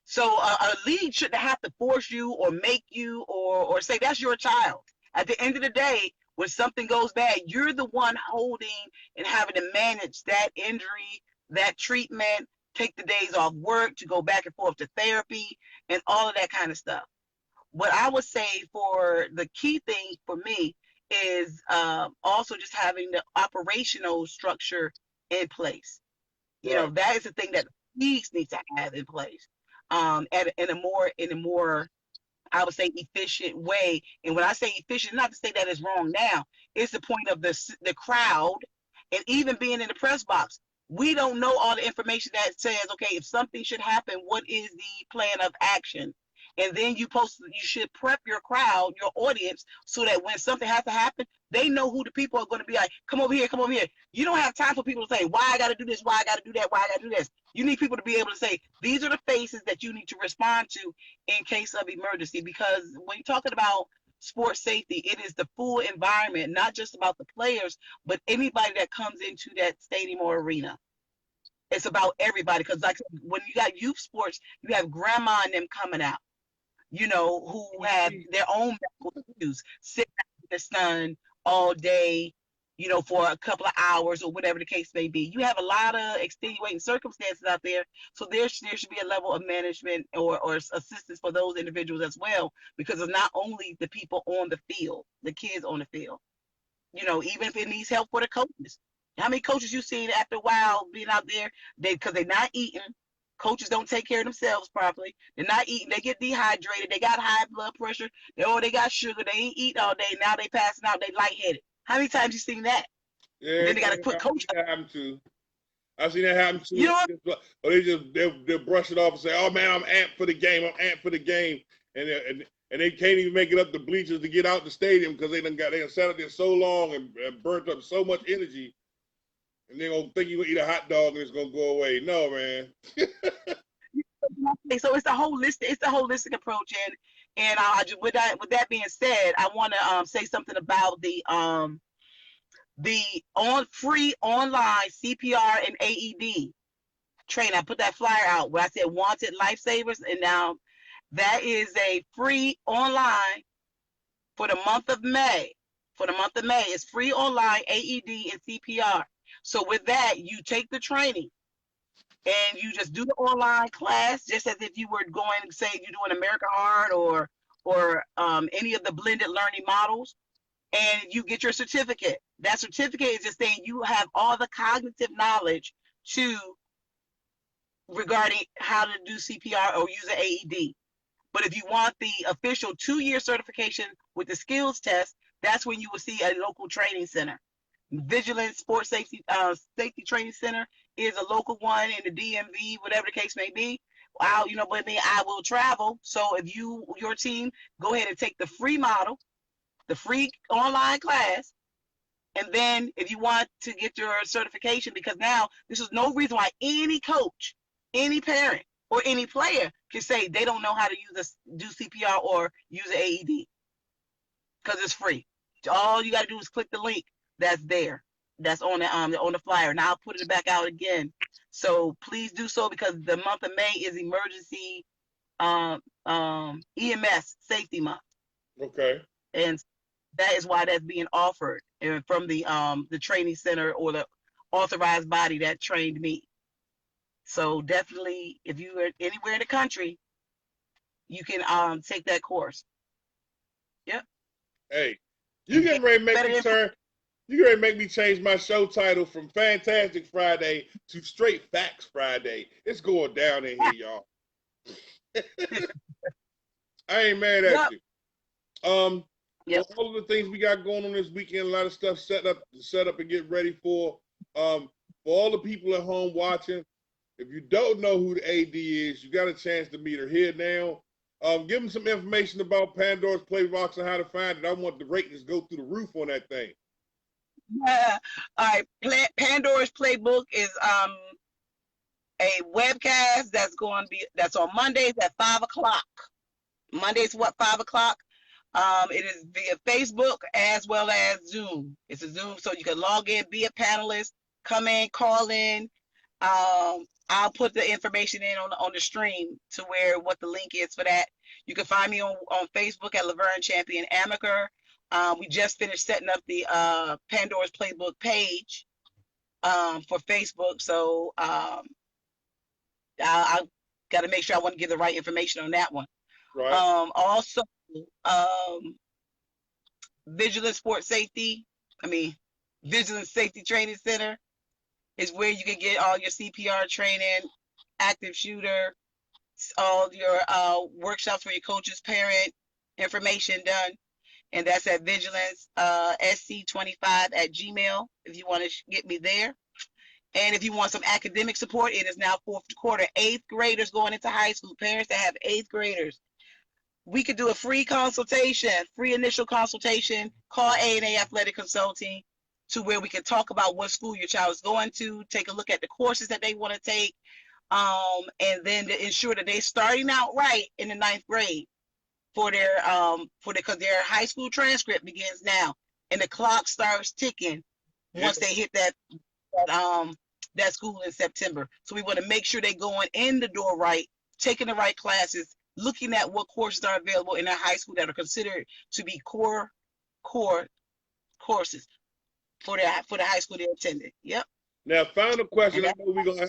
B: So a league shouldn't have to force you or make you or say that's your child. At the end of the day, when something goes bad, you're the one holding and having to manage that injury, that treatment, take the days off work to go back and forth to therapy and all of that kind of stuff. What I would say for the key thing for me is also just having the operational structure in place. That is the thing that leagues need to have in place in a more I would say efficient way. And when I say efficient, not to say that it's wrong now, it's the point of the crowd And even being in the press box, we don't know all the information that says, okay, if something should happen, what is the plan of action? And then you should prep your crowd, your audience, so that when something has to happen, they know who the people are going to be like, come over here, come over here. You don't have time for people to say, why I got to do this, why I got to do that, why I got to do this. You need people to be able to say, these are the faces that you need to respond to in case of emergency. Because when you're talking about sports safety, it is the full environment, not just about the players, but anybody that comes into that stadium or arena. It's about everybody. Because like when you got youth sports, you have grandma and them coming out, you know, who have their own medical issues, sitting in the sun all day, you know, for a couple of hours or whatever the case may be. You have a lot of extenuating circumstances out there. So there should be a level of management or assistance for those individuals as well, because it's not only the people on the field, the kids on the field. You know, even if it needs help for the coaches. How many coaches you seen after a while being out there, because they're not eating. Coaches don't take care of themselves properly. They're not eating. They get dehydrated. They got high blood pressure. They got sugar. They ain't eating all day. Now they passing out. They lightheaded. How many times you seen that?
A: Yeah,
B: and then they got to put coach.
A: That happen too. I've seen that happen too.
B: You know what?
A: Or they'll brush it off and say, "Oh man, I'm amped for the game. I'm amped for the game," and they can't even make it up the bleachers to get out the stadium because they done sat up there so long and burnt up so much energy. And they're going to think you're going to eat a hot dog and it's going to go away. No, man.
B: So it's a holistic approach. And with that being said, I want to say something about the free online CPR and AED training. I put that flyer out where I said wanted lifesavers. And now that is a free online for the month of May. It's free online AED and CPR. So with that, you take the training and you just do the online class, just as if you were going, say, you're doing American Art or any of the blended learning models, and you get your certificate. That certificate is just saying you have all the cognitive knowledge regarding how to do CPR or use an AED. But if you want the official 2-year certification with the skills test, that's when you will see a local training center. Vigilance Sports Safety Training Center is a local one in the DMV, whatever the case may be. I will travel. So if your team, go ahead and take the free model, the free online class, and then if you want to get your certification, because now this is no reason why any coach, any parent, or any player can say they don't know how to do CPR or use an AED, because it's free. All you got to do is click the link that's there, that's on the flyer, and I'll put it back out again. So please do so, because the month of May is emergency EMS safety month.
A: Okay.
B: And that is why that's being offered from the training center or the authorized body that trained me. So definitely, if you are anywhere in the country, you can take that course. Yep.
A: Hey, you getting ready to make me turn. You're going to make me change my show title from Fantastic Friday to Straight Facts Friday. It's going down in here, y'all. I ain't mad at you.
B: Yep.
A: All of the things we got going on this weekend, a lot of stuff set up and get ready for. For all the people at home watching, if you don't know who the AD is, you got a chance to meet her here now. Give them some information about Pandora's Playbox and how to find it. I want the ratings to go through the roof on that thing.
B: Yeah. All right. Pandora's Playbook is a webcast that's on Mondays at 5:00. Mondays, 5:00? It is via Facebook as well as Zoom. It's a Zoom, so you can log in, be a panelist, come in, call in. I'll put the information in on the stream to what the link is for that. You can find me on Facebook at Laverne Champion Amaker. We just finished setting up the Pandora's Playbook page for Facebook. So I got to make sure I want to give the right information on that one.
A: Right.
B: Also, Vigilance Safety Training Center is where you can get all your CPR training, active shooter, all your workshops for your coaches, parent information done. and that's at vigilance sc25@gmail if you want to get me there. And if you want some academic support, it is now fourth quarter, 8th graders going into high school, parents that have 8th graders. We could do a free consultation, free initial consultation. Call A&A Athletic Consulting to where we can talk about what school your child is going to, take a look at the courses that they want to take, and then to ensure that they're starting out right in the 9th grade because their high school transcript begins now, and the clock starts ticking once they hit that school in September. So we want to make sure they're going in the door right, taking the right classes, looking at what courses are available in their high school that are considered to be core courses for the high school they're attending. Yep.
A: Now, final question. I know we're gonna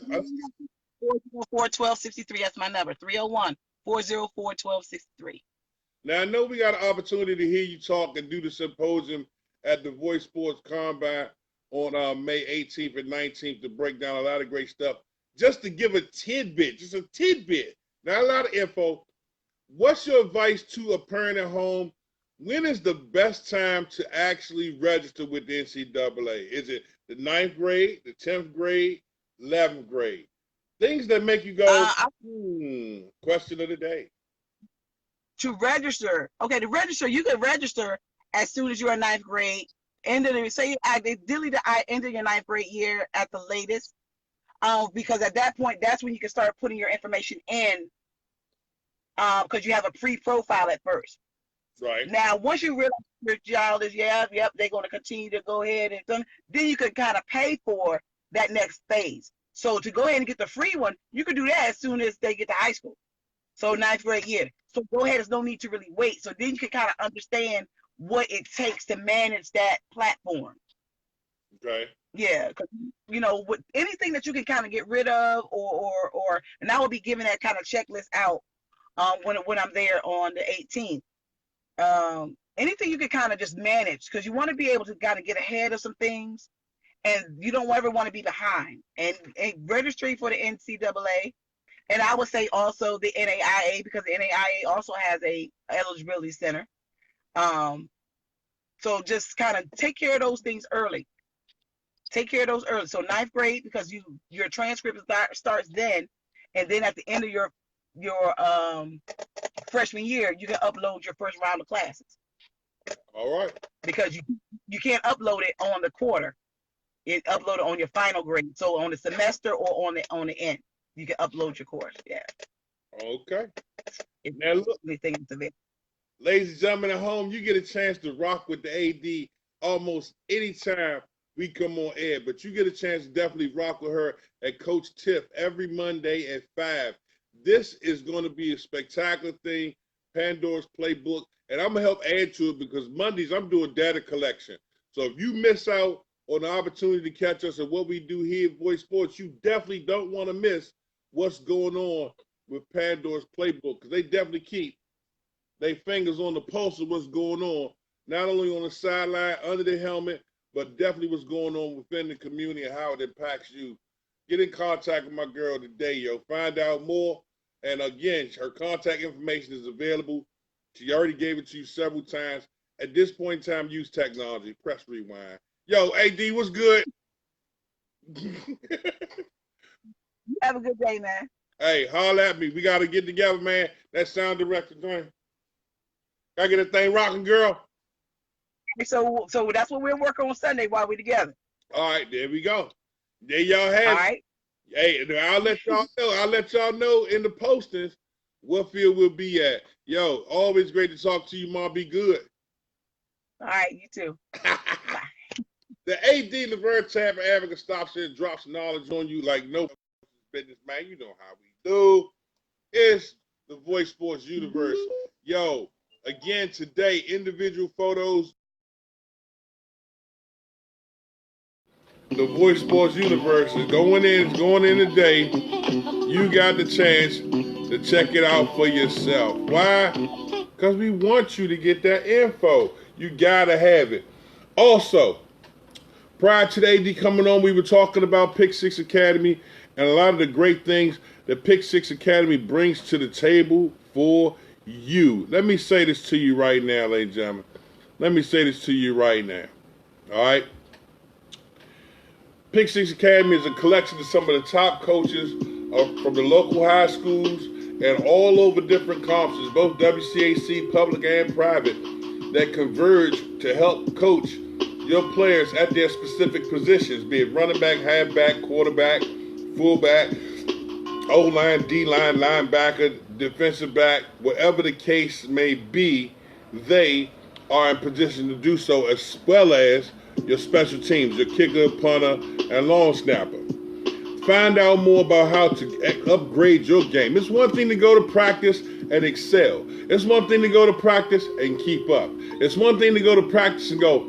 B: 404-1263. That's my number. 301-404-1263.
A: Now, I know we got an opportunity to hear you talk and do the symposium at the Voice Sports Combine on May 18th and 19th to break down a lot of great stuff. Just to give a tidbit, just a tidbit, not a lot of info. What's your advice to a parent at home? When is the best time to actually register with the NCAA? Is it the 9th grade, the 10th grade, 11th grade? Things that make you go, question of the day.
B: To register, to register, you can register as soon as you're in 9th grade. Say ideally the end of your 9th grade year at the latest, because at that point, that's when you can start putting your information in, because you have a pre-profile at first.
A: Right.
B: Now, once you realize your child is, they're going to continue to go ahead and then you could kind of pay for that next phase. So to go ahead and get the free one, you could do that as soon as they get to high school. So 9th grade year. So go ahead, there's no need to really wait. So then you can kind of understand what it takes to manage that platform.
A: Okay.
B: Yeah, because with anything that you can kind of get rid of, and I will be giving that kind of checklist out when I'm there on the 18th. Anything you can kind of just manage, because you want to be able to kind of get ahead of some things, and you don't ever want to be behind. And registering for the NCAA, and I would say also the NAIA, because the NAIA also has a eligibility center. So just kind of take care of those things early. Take care of those early. So 9th grade, because your transcript starts then, and then at the end of your freshman year, you can upload your first round of classes.
A: All right.
B: Because you can't upload it on the quarter. It upload it on your final grade. So on the semester or on the end, you can upload your course. Yeah.
A: Okay.
B: Now look,
A: ladies and gentlemen at home, you get a chance to rock with the AD almost anytime we come on air, but you get a chance to definitely rock with her at Coach Tiff every Monday at 5. This is going to be a spectacular thing, Pandora's Playbook, and I'm going to help add to it because Mondays I'm doing data collection. So if you miss out on the opportunity to catch us and what we do here at Voice Sports, you definitely don't want to miss what's going on with Pandora's Playbook, because they definitely keep their fingers on the pulse of what's going on, not only on the sideline, under the helmet, but definitely what's going on within the community and how it impacts you. Get in contact with my girl today, yo. Find out more. And again, her contact information is available. She already gave it to you several times. At this point in time, use technology. Press rewind. Yo, AD, what's good?
B: Have a good day, man.
A: Hey, holler at me. We got to get together, man. That sound director thing. Gotta get that thing rocking, girl.
B: So that's what we're working on Sunday while we're together.
A: All right, there we go. There y'all have it.
B: All right.
A: Hey, I'll let y'all know. I'll let y'all know in the postings what field we'll be at. Yo, always great to talk to you, Mom. Be good.
B: All right, you too.
A: The AD Laverne Tampa Africa stops in and drops knowledge on you like no business, man. You know how we do. It's the Voice Sports Universe. Yo, again, today, individual photos. The Voice Sports Universe is going in today. You got the chance to check it out for yourself. Why? Because we want you to get that info. You got to have it. Also, prior to the AD coming on, we were talking about Pick Six Academy and a lot of the great things that Pick Six Academy brings to the table for you. Let me say this to you right now, ladies and gentlemen. let me say this to you right now. All right? Pick Six Academy is a collection of some of the top coaches from the local high schools and all over different conferences, both WCAC, public and private, that converge to help coach your players at their specific positions, be it running back, halfback, quarterback, fullback, O-line, D-line, linebacker, defensive back, whatever the case may be, they are in position to do so, as well as your special teams, your kicker, punter, and long snapper. Find out more about how to upgrade your game. It's one thing to go to practice and excel. It's one thing to go to practice and keep up. It's one thing to go to practice and go,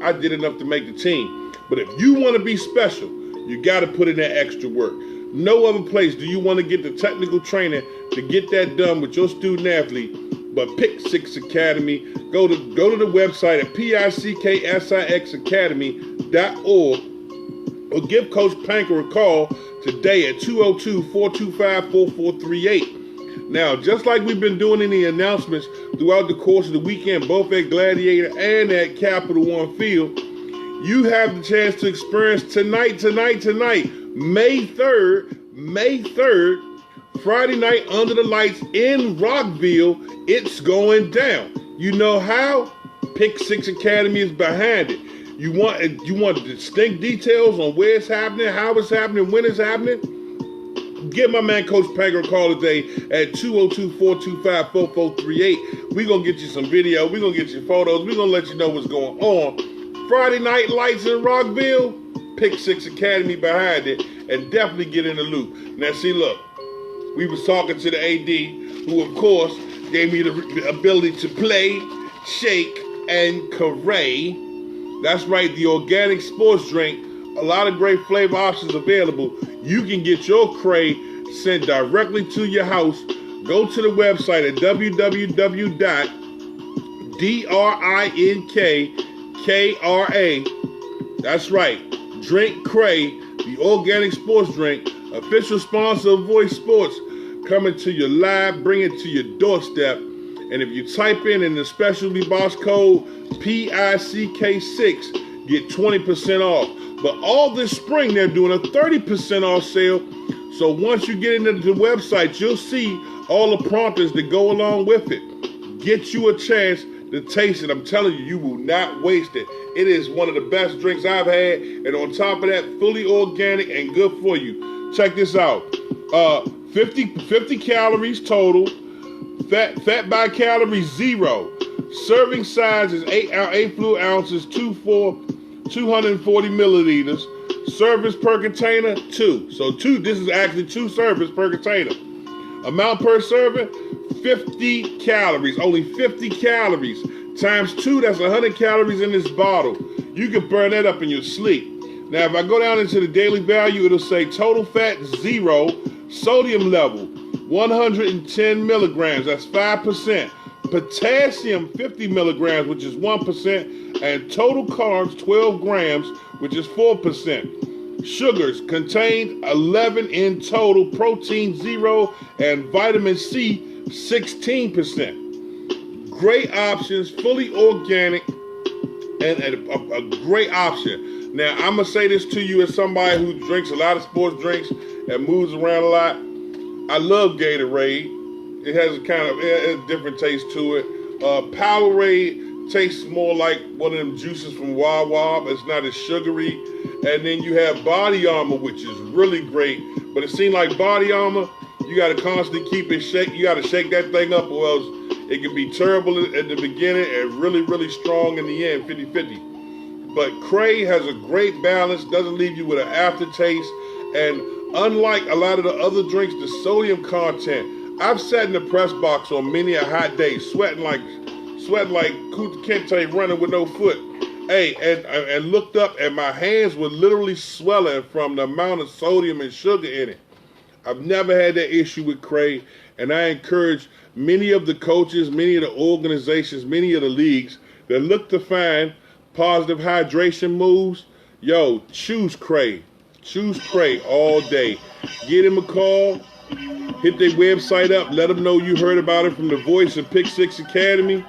A: I did enough to make the team. But if you want to be special, you got to put in that extra work. No other place do you want to get the technical training to get that done with your student athlete but Pick Six Academy. Go to the website at picksixacademy.org or give Coach Panker a call today at 202-425-4438. Now, just like we've been doing in the announcements throughout the course of the weekend, both at Gladiator and at Capital One Field, you have the chance to experience tonight, May 3rd, Friday night under the lights in Rockville. It's going down. You know how? Pick Six Academy is behind it. You want distinct details on where it's happening, how it's happening, when it's happening? Give my man Coach Panker a call today at 202-425-4438. We're going to get you some video. We're going to get you photos. We're going to let you know what's going on. Friday night lights in Rockville, Pick Six Academy behind it, and definitely get in the loop. Now, see, look, we was talking to the AD, who, of course, gave me the ability to play, shake, and carry. That's right, the organic sports drink. A lot of great flavor options available. You can get your Cray sent directly to your house. Go to the website at www.drinkra. That's right, Drink Cray, the organic sports drink, official sponsor of Voice Sports, coming to your live, bring it to your doorstep. And if you type in the specialty box code PICK6, get 20% off. But all this spring, they're doing a 30% off sale. So once you get into the website, you'll see all the prompters that go along with it. Get you a chance to taste it. I'm telling you, you will not waste it. It is one of the best drinks I've had. And on top of that, fully organic and good for you. Check this out. 50 calories total. Fat by calories 0. Serving size is 8 fluid ounces, 240 milliliters. Servings per container, 2. So this is actually 2 servings per container. Amount per serving, 50 calories. Only 50 calories. Times 2, that's 100 calories in this bottle. You can burn that up in your sleep. Now, if I go down into the daily value, it'll say total fat 0, sodium level 110 milligrams, that's 5%. Potassium 50 milligrams, which is 1%, and total carbs 12 grams, which is 4%. Sugars contained 11 in total, protein 0, and vitamin C 16%. Great options, fully organic, and a great option. Now, I'm going to say this to you as somebody who drinks a lot of sports drinks and moves around a lot. I love Gatorade. It has a kind of a different taste to it. Powerade tastes more like one of them juices from Wawa. It's not as sugary. And then you have Body Armor, which is really great. But it seems like Body Armor, you got to constantly keep it shake. You got to shake that thing up, or else it can be terrible at the beginning and really, really strong in the end, 50-50. But Cray has a great balance, doesn't leave you with an aftertaste. And unlike a lot of the other drinks, the sodium content, I've sat in the press box on many a hot day, sweating like Kunta Kinte running with no foot. Hey, and looked up, and my hands were literally swelling from the amount of sodium and sugar in it. I've never had that issue with Cray, and I encourage many of the coaches, many of the organizations, many of the leagues that look to find positive hydration moves. Yo, choose Cray. Choose Cray all day. Get him a call. Hit their website up. Let them know you heard about it from the voice of Pick Six Academy.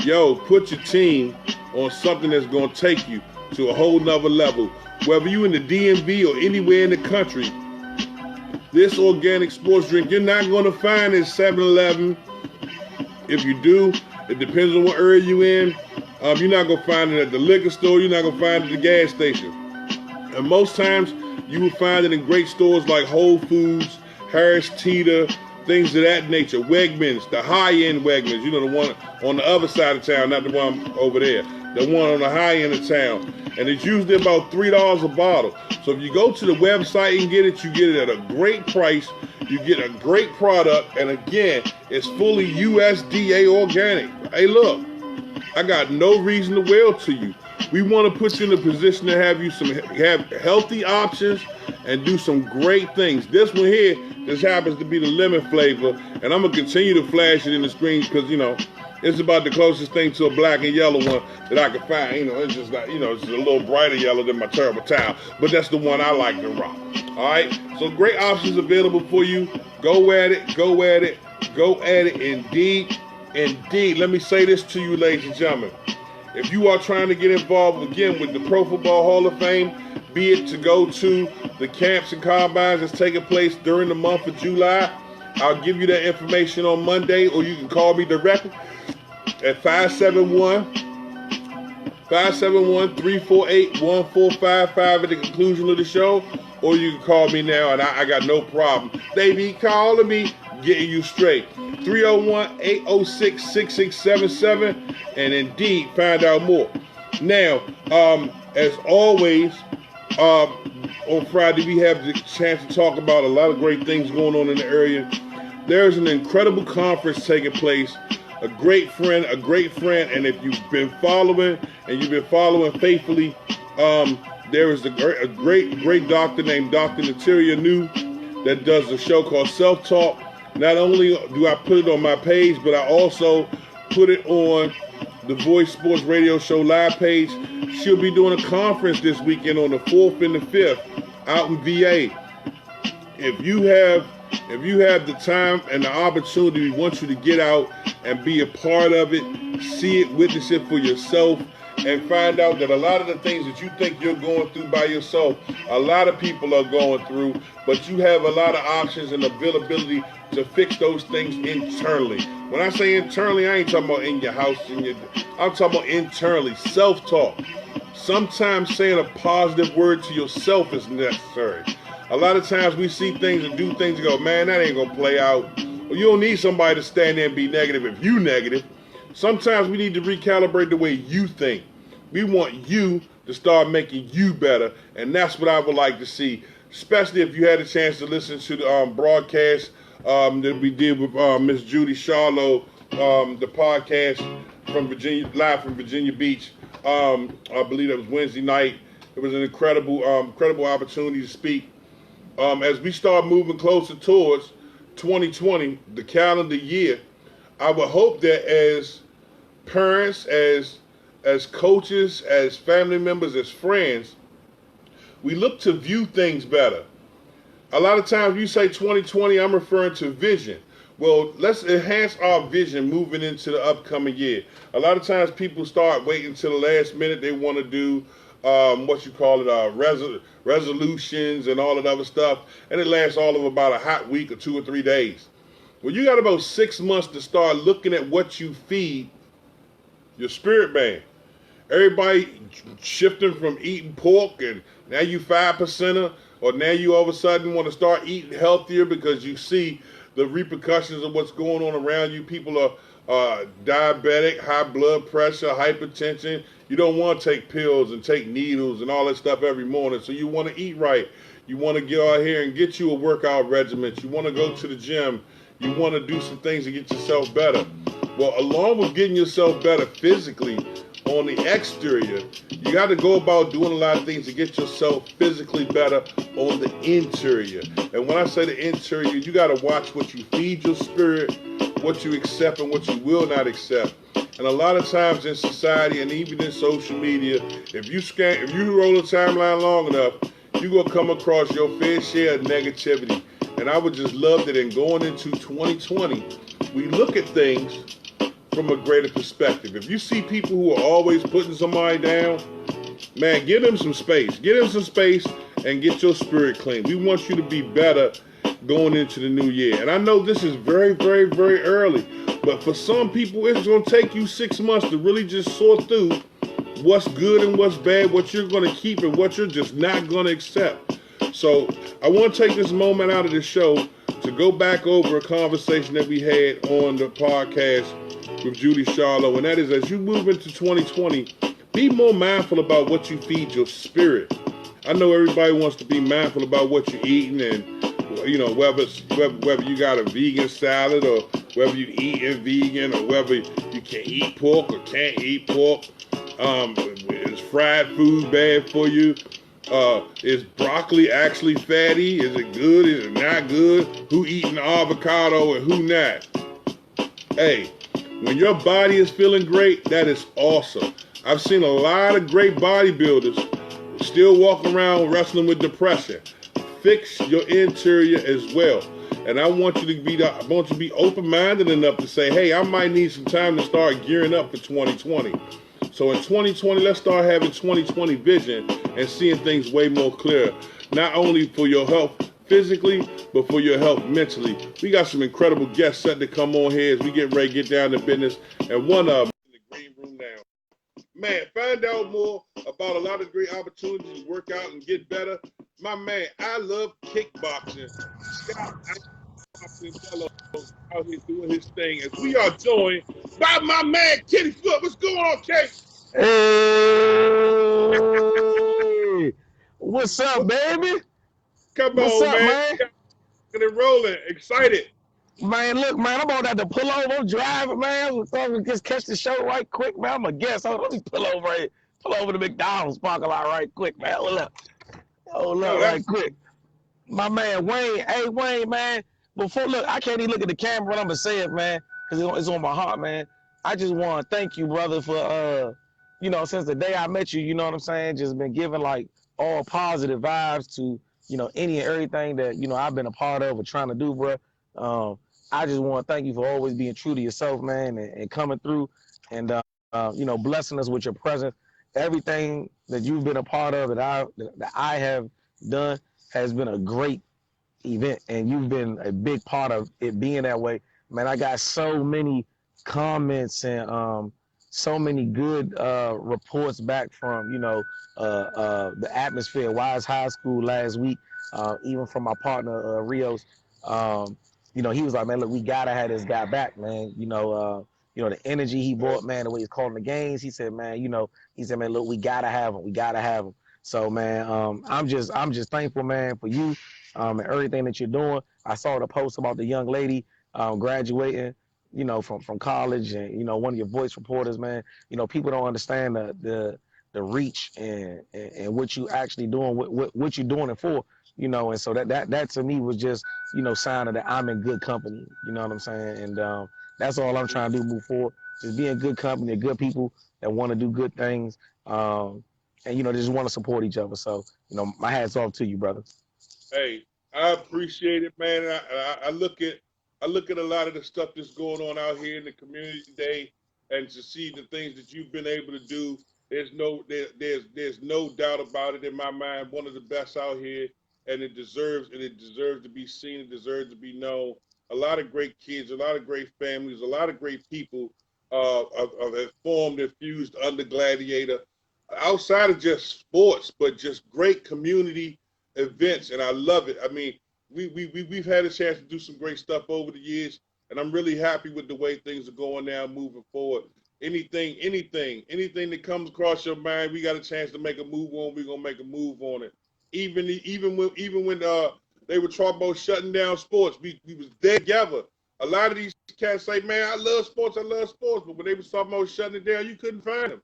A: Yo, put your team on something that's going to take you to a whole nother level. Whether you in the DMV or anywhere in the country, this organic sports drink you're not going to find at 7-Eleven. If you do, it depends on what area you in. You're not going to find it at the liquor store. You're not going to find it at the gas station. And most times, you will find it in great stores like Whole Foods, Harris Teeter, things of that nature. Wegmans, the high-end Wegmans. You know, the one on the other side of town, not the one over there. The one on the high end of town. And it's usually about $3 a bottle. So if you go to the website and get it, you get it at a great price. You get a great product. And again, it's fully USDA organic. Hey, look, I got no reason to wail to you. We want to put you in a position to have healthy options and do some great things. This one here, this happens to be the lemon flavor. And I'm going to continue to flash it in the screen because, you know, it's about the closest thing to a black and yellow one that I can find. You know, it's just not, you know, it's just a little brighter yellow than my Terrible Towel. But that's the one I like to rock. All right? So great options available for you. Go at it. Go at it. Go at it indeed. Indeed. Let me say this to you, ladies and gentlemen. If you are trying to get involved, again, with the Pro Football Hall of Fame, be it to go to the camps and combines that's taking place during the month of July, I'll give you that information on Monday, or you can call me directly at 571-348-1455 at the conclusion of the show, or you can call me now, and I got no problem. They be calling me, getting you straight. 301-806-6677, and indeed, find out more. Now, as always, on Friday, we have the chance to talk about a lot of great things going on in the area. There's an incredible conference taking place. A great friend, and if you've been following faithfully, there is a great doctor named Dr. Natalia New that does a show called Self Talk. Not only do I put it on my page, but I also put it on the Voice Sports Radio Show live page. She'll be doing a conference this weekend on the 4th and the 5th out in VA. If you have the time and the opportunity, we want you to get out and be a part of it, see it, witness it for yourself, and find out that a lot of the things that you think you're going through by yourself, a lot of people are going through, but you have a lot of options and availability to fix those things internally. When I say internally, I ain't talking about in your house, I'm talking about internally, self-talk. Sometimes saying a positive word to yourself is necessary. A lot of times we see things and do things and go, man, that ain't gonna play out. Well, you don't need somebody to stand there and be negative if you negative. Sometimes we need to recalibrate the way you think. We want you to start making you better, and that's what I would like to see, especially if you had a chance to listen to the broadcast that we did with Miss Judy Charlo, the podcast from Virginia, live from Virginia Beach. I believe that was Wednesday night. It was an incredible opportunity to speak. As we start moving closer towards 2020, the calendar year, I would hope that as parents, as coaches, as family members, as friends, we look to view things better. A lot of times you say 2020, I'm referring to vision. Well, let's enhance our vision moving into the upcoming year. A lot of times people start waiting till the last minute. They want to do resolutions and all that other stuff, and it lasts all of about a hot week or 2 or 3 days. Well, you got about 6 months to start looking at what you feed your spirit man. Everybody shifting from eating pork, and now you 5%er, or now you all of a sudden want to start eating healthier because you see the repercussions of what's going on around you. People are diabetic, high blood pressure, hypertension. You don't want to take pills and take needles and all that stuff every morning. So you want to eat right. You want to get out here and get you a workout regimen. You want to go to the gym. You want to do some things to get yourself better. Well, along with getting yourself better physically on the exterior, you got to go about doing a lot of things to get yourself physically better on the interior. And when I say the interior, you got to watch what you feed your spirit, what you accept and what you will not accept. And a lot of times in society and even in social media, if you roll the timeline long enough, you're going to come across your fair share of negativity. And I would just love that in going into 2020, we look at things from a greater perspective. If you see people who are always putting somebody down, man, give them some space. Give them some space and get your spirit clean. We want you to be better going into the new year. And I know this is very, very, very early, but for some people, it's going to take you 6 months to really just sort through what's good and what's bad, what you're going to keep and what you're just not going to accept. So I want to take this moment out of the show to go back over a conversation that we had on the podcast with Judy Charlo, and that is, as you move into 2020, be more mindful about what you feed your spirit. I know everybody wants to be mindful about what you're eating, and whether you got a vegan salad or whether you're eating vegan or whether you can eat pork or can't eat pork. Is fried food bad for you? Is broccoli actually fatty? Is it good? Is it not good? Who eating avocado and who not? Hey, when your body is feeling great, that is awesome. I've seen a lot of great bodybuilders still walking around wrestling with depression. Fix your interior as well. And I want you to be open-minded enough to say, hey, I might need some time to start gearing up for 2020. So in 2020, let's start having 2020 vision and seeing things way more clear. Not only for your health physically, but for your health mentally. We got some incredible guests set to come on here as we get ready to get down to business. And one of them in the green room now. Man, find out more about a lot of great opportunities to work out and get better. My man, I love kickboxing. Scott out here doing his thing as we are joined by my man Kenny Foot. What's going on, Kenny?
C: Hey, what's up, baby?
A: Come
C: what's
A: on,
C: up, man?
A: Get it rolling. Excited.
C: Man, look, man, I'm about to pull over. I'm driving, man. I thought we just catch the show right quick, man. I'm a guest. Let me pull over to McDonald's parking lot right quick, man. Hold up right quick. My man, Wayne. Hey, Wayne, man. Look, I can't even look at the camera when I'm going to say it, man, because it's on my heart, man. I just want to thank you, brother, for, since the day I met you, you know what I'm saying, just been giving, like, all positive vibes to, any and everything that, I've been a part of or trying to do, bro. I just want to thank you for always being true to yourself, man, and coming through and, blessing us with your presence. Everything that you've been a part of that I have done has been a great event, and you've been a big part of it being that way. Man, I got so many comments and so many good reports back from, the atmosphere at Wise High School last week, even from my partner, Rios. He was like, man, look, we got to have this guy back, man. The energy he brought, man, the way he's calling the games. He said, man, man, look, we got to have him. We got to have him. So, man, I'm just thankful, man, for you and everything that you're doing. I saw the post about the young lady graduating, from college, and, one of your voice reporters, man. People don't understand the reach and what you actually doing, what you're doing it for, and so that to me was just, sign that I'm in good company, you know what I'm saying? And that's all I'm trying to do, move forward. Just be in good company, good people that want to do good things, and, just want to support each other. So, my hat's off to you, brother.
A: Hey, I appreciate it, man. I look at a lot of the stuff that's going on out here in the community today, and to see the things that you've been able to do. There's no doubt about it in my mind. One of the best out here, and it deserves to be seen. It deserves to be known. A lot of great kids, a lot of great families, a lot of great people have formed and fused under Gladiator, outside of just sports, but just great community events, and I love it. I mean, we've had a chance to do some great stuff over the years, and I'm really happy with the way things are going now, moving forward. Anything that comes across your mind, we got a chance to make a move on. We're gonna make a move on it. Even when they were talking about shutting down sports, we was there together. A lot of these cats say, "Man, I love sports," but when they was talking about shutting it down, you couldn't find them.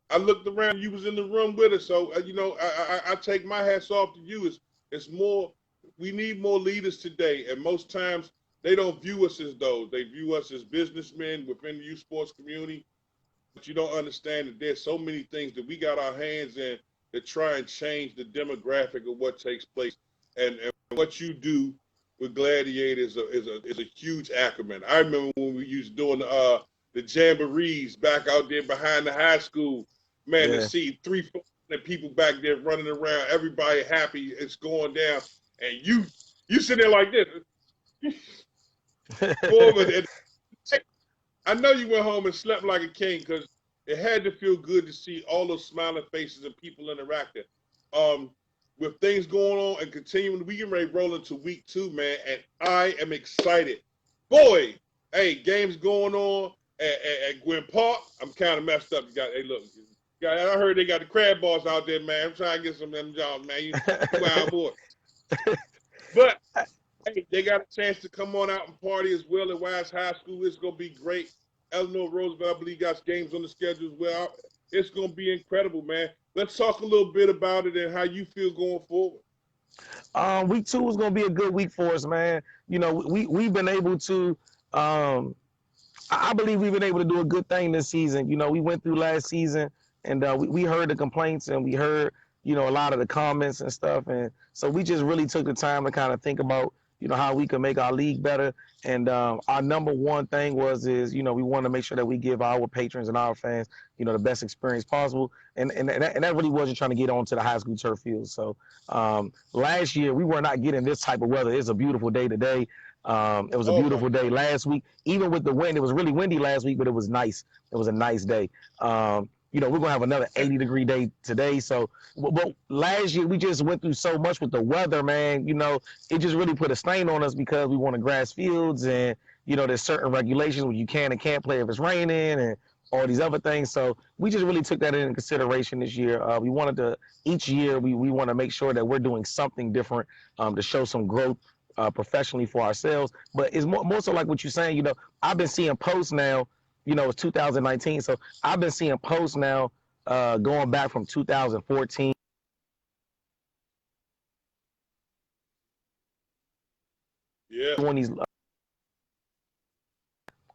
A: I looked around, you was in the room with us, so I take my hats off to you. It's more. We need more leaders today, and most times they don't view us as those. They view us as businessmen within the youth sports community. But you don't understand that there's so many things that we got our hands in that try and change the demographic of what takes place. And what you do with Gladiator is a huge acronym. I remember when we used doing the the jamborees back out there behind the high school. Man, to
C: Yeah.
A: see 300 people back there running around, everybody happy, it's going down, and you sit there like this. Forward, and I know you went home and slept like a king because it had to feel good to see all those smiling faces and people interacting. With things going on and continuing, we get ready to roll into week 2, man, and I am excited. Boy, hey, games going on at Gwynn Park. I'm kind of messed up. Hey, look, I heard they got the crab balls out there, man. I'm trying to get some of them jobs, man. You wild boy. But hey, they got a chance to come on out and party as well at Wise High School. It's going to be great. Eleanor Roosevelt, I believe, got games on the schedule as well. It's going to be incredible, man. Let's talk a little bit about it and how you feel going forward.
C: Week 2 is going to be a good week for us, man. You know, we've been able to, I believe we've been able to do a good thing this season. You know, we went through last season and we heard the complaints and we heard, you know, a lot of the comments and stuff. And so we just really took the time to kind of think about, you know, how we can make our league better. And our number one thing is, you know, we want to make sure that we give our patrons and our fans, you know, the best experience possible. And that really wasn't trying to get onto the high school turf field. So last year we were not getting this type of weather. It's a beautiful day today. It was a beautiful day last week. Even with the wind, it was really windy last week, but it was nice. It was a nice day. You know, we're going to have another 80-degree day today. So, but last year we just went through so much with the weather, man. You know, it just really put a stain on us because we wanted grass fields and, you know, there's certain regulations where you can and can't play if it's raining and all these other things. So we just really took that into consideration this year. We wanted to, each year we want to make sure that we're doing something different to show some growth professionally for ourselves. But it's more so like what you're saying, you know, I've been seeing posts now. You know, it's 2019, so I've been seeing posts now going back from 2014.
A: Yeah.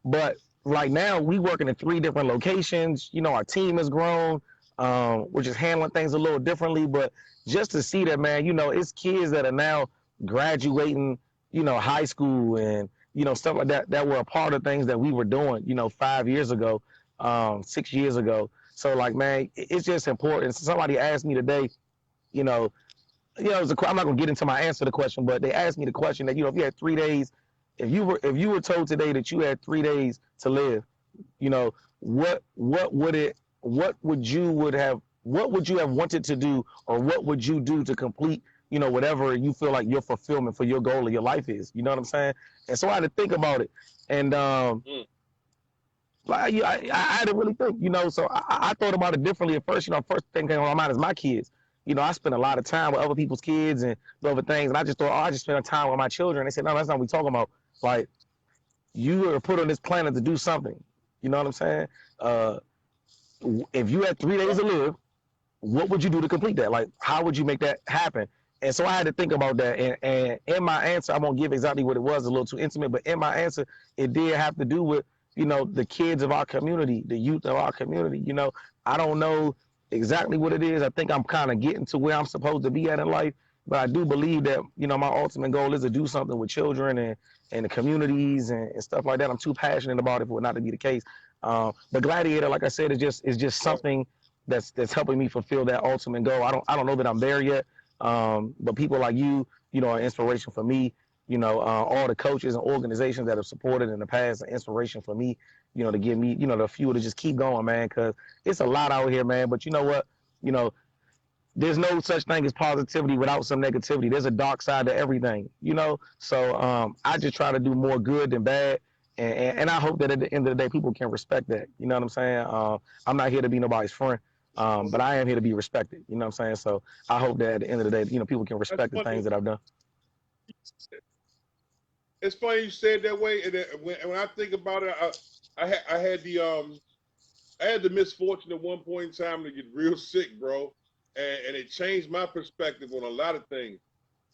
C: But right now, we working in 3 different locations. You know, our team has grown. We're just handling things a little differently. But just to see that, man, you know, it's kids that are now graduating, you know, high school and, you know, stuff like that, that were a part of things that we were doing, you know, 5 years ago, 6 years ago. So, like, man, it's just important. Somebody asked me today, you know, I'm not going to get into my answer to the question, but they asked me the question that, you know, if you had 3 days, if you were told today that you had 3 days to live, you know, what would you have wanted to do, or what would you do to complete, you know, whatever you feel like your fulfillment for your goal of your life is? You know what I'm saying? And so I had to think about it. And I had to really think, you know, so I thought about it differently at first. You know, first thing came on my mind is my kids. You know, I spend a lot of time with other people's kids and other things. And I just thought, I just spend time with my children. They said, no, that's not what we're talking about. Like, you were put on this planet to do something. You know what I'm saying? If you had 3 days to live, what would you do to complete that? Like, how would you make that happen? And so I had to think about that. And in my answer, I won't give exactly what it was, a little too intimate, but in my answer, it did have to do with, you know, the kids of our community, the youth of our community. You know, I don't know exactly what it is. I think I'm kind of getting to where I'm supposed to be at in life, but I do believe that, you know, my ultimate goal is to do something with children and the communities and stuff like that. I'm too passionate about it for it not to be the case. But Gladiator, like I said, is just something that's helping me fulfill that ultimate goal. I don't know that I'm there yet. But people like you know, are inspiration for me. You know, all the coaches and organizations that have supported in the past are inspiration for me, you know, to give me, you know, the fuel to just keep going, man, because it's a lot out here, man. But you know what? You know, there's no such thing as positivity without some negativity. There's a dark side to everything, you know? So I just try to do more good than bad. And I hope that at the end of the day, people can respect that. You know what I'm saying? I'm not here to be nobody's friend. But I am here to be respected. You know what I'm saying? So I hope that at the end of the day, you know, people can respect the things that I've done.
A: It's funny you said that way. And when I think about it, I had the misfortune at one point in time to get real sick, bro. And it changed my perspective on a lot of things.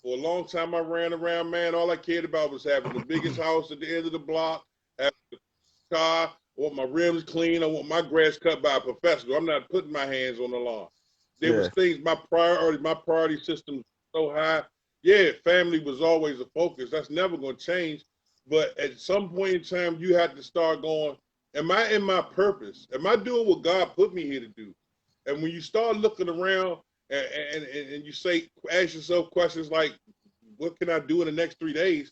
A: For a long time, I ran around, man. All I cared about was having the biggest house at the end of the block, having a car. I want my rims clean. I want my grass cut by a professional. I'm not putting my hands on the lawn. There was things, my priority system was so high. Yeah, family was always a focus. That's never going to change. But at some point in time, you had to start going, Am I in my purpose? Am I doing what God put me here to do? And when you start looking around and you ask yourself questions like, what can I do in the next 3 days?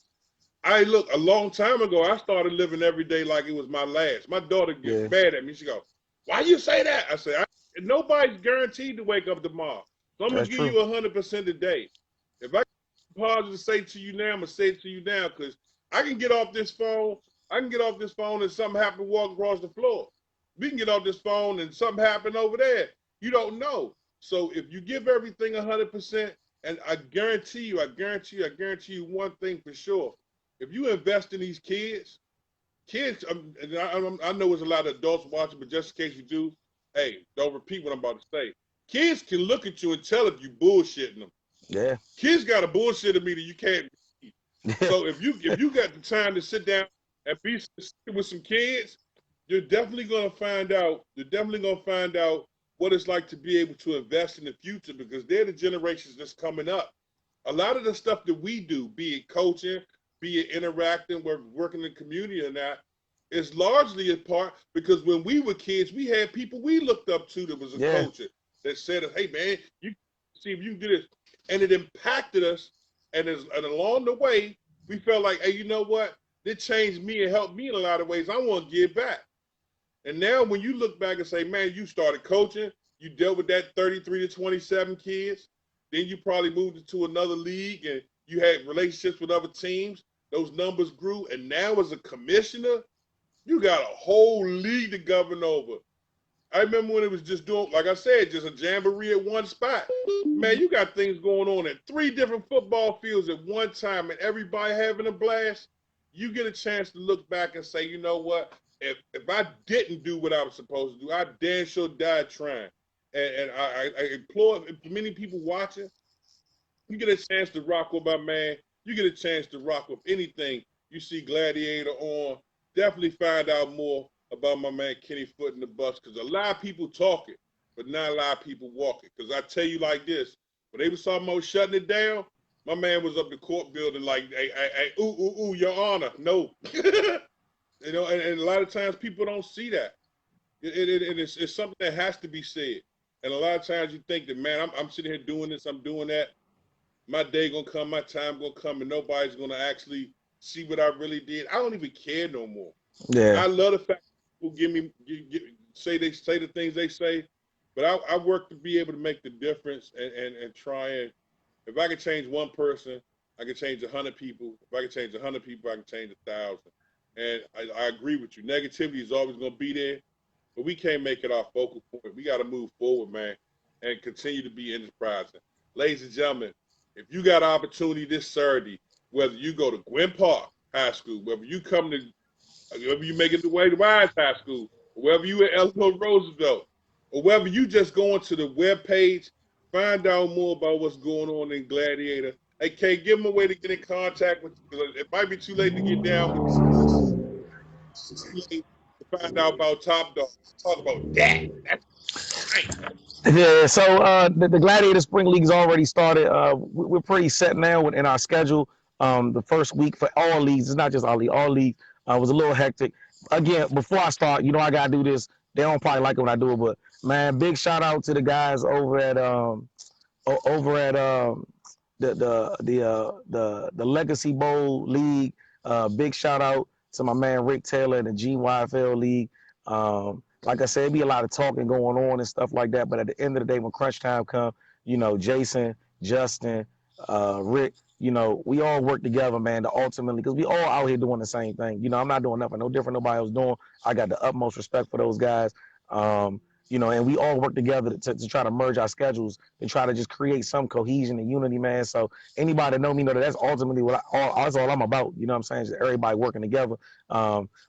A: A long time ago, I started living every day like it was my last. My daughter gets mad at me. She goes, why you say that? I say, nobody's guaranteed to wake up tomorrow. So I'm going to give you 100% today. If I pause to say to you now, I'm going to say it to you now because I can get off this phone. And something happen to walk across the floor. We can get off this phone and something happen over there. You don't know. So if you give everything 100%, and I guarantee you one thing for sure. If you invest in these kids, I know there's a lot of adults watching, but just in case you do, hey, don't repeat what I'm about to say. Kids can look at you and tell if you bullshitting them.
C: Yeah.
A: Kids got a bullshit me that you can't beat. So if you got the time to sit down and be with some kids, you're definitely gonna find out what it's like to be able to invest in the future because they're the generations that's coming up. A lot of the stuff that we do, be it coaching, be it interacting, working in the community or not, is largely a part because when we were kids, we had people we looked up to that was a coach that said, hey man, you see if you can do this. And it impacted us. And along the way, we felt like, hey, you know what? It changed me and helped me in a lot of ways. I want to give back. And now when you look back and say, man, you started coaching, you dealt with that 33 to 27 kids, then you probably moved into another league and you had relationships with other teams. Those numbers grew. And now as a commissioner, you got a whole league to govern over. I remember when it was just doing, like I said, just a jamboree at one spot. Man, you got things going on at 3 different football fields at one time and everybody having a blast. You get a chance to look back and say, you know what? If I didn't do what I was supposed to do, I damn sure died trying. And I implore many people watching, you get a chance to rock with my man. You get a chance to rock with anything you see Gladiator on. Definitely find out more about my man Kenny Foot in the Bucks because a lot of people talk it, but not a lot of people walk it. Because I tell you like this, when they was talking about shutting it down, my man was up the court building like, hey, ooh, your honor, no. You know, and a lot of times people don't see that. It's something that has to be said. And a lot of times you think that, man, I'm sitting here doing this, I'm doing that. My day gonna come, my time gonna come, and nobody's gonna actually see what I really did. I don't even care no more. Yeah. I love the fact people say the things they say, but I work to be able to make the difference and try and, if I can change one person, I can change 100 people. If I can change 100 people, I can change 1,000. And I agree with you. Negativity is always going to be there, but we can't make it our focal point. We got to move forward, man, and continue to be enterprising. Ladies and gentlemen, if you got an opportunity this Saturday, whether you go to Gwynn Park High School, whether you make it the way to Wise High School, or whether you at Eleanor Roosevelt, or whether you just go into the webpage, find out more about what's going on in Gladiator. Hey, Kay, give them a way to get in contact with you. It might be too late to get down with you. To find out about Top Dog. Talk about that. That's right.
C: Yeah, so the Gladiator Spring League has already started. We're pretty set now in our schedule. The first week for all leagues, it's not just our league, all leagues was a little hectic. Again, before I start, you know I gotta do this. They don't probably like it when I do it, but man, big shout out to the guys over at the Legacy Bowl League. Big shout out to my man Rick Taylor and the GYFL League. Like I said, it'd be a lot of talking going on and stuff like that. But at the end of the day, when crunch time comes, you know, Jason, Justin, Rick, you know, we all work together, man, to ultimately, because we all out here doing the same thing. You know, I'm not doing nothing no different nobody else doing. I got the utmost respect for those guys. You know, and we all work together to try to merge our schedules and try to just create some cohesion and unity, man. So anybody that know me know that that's ultimately that's all I'm about. You know what I'm saying? Just everybody working together.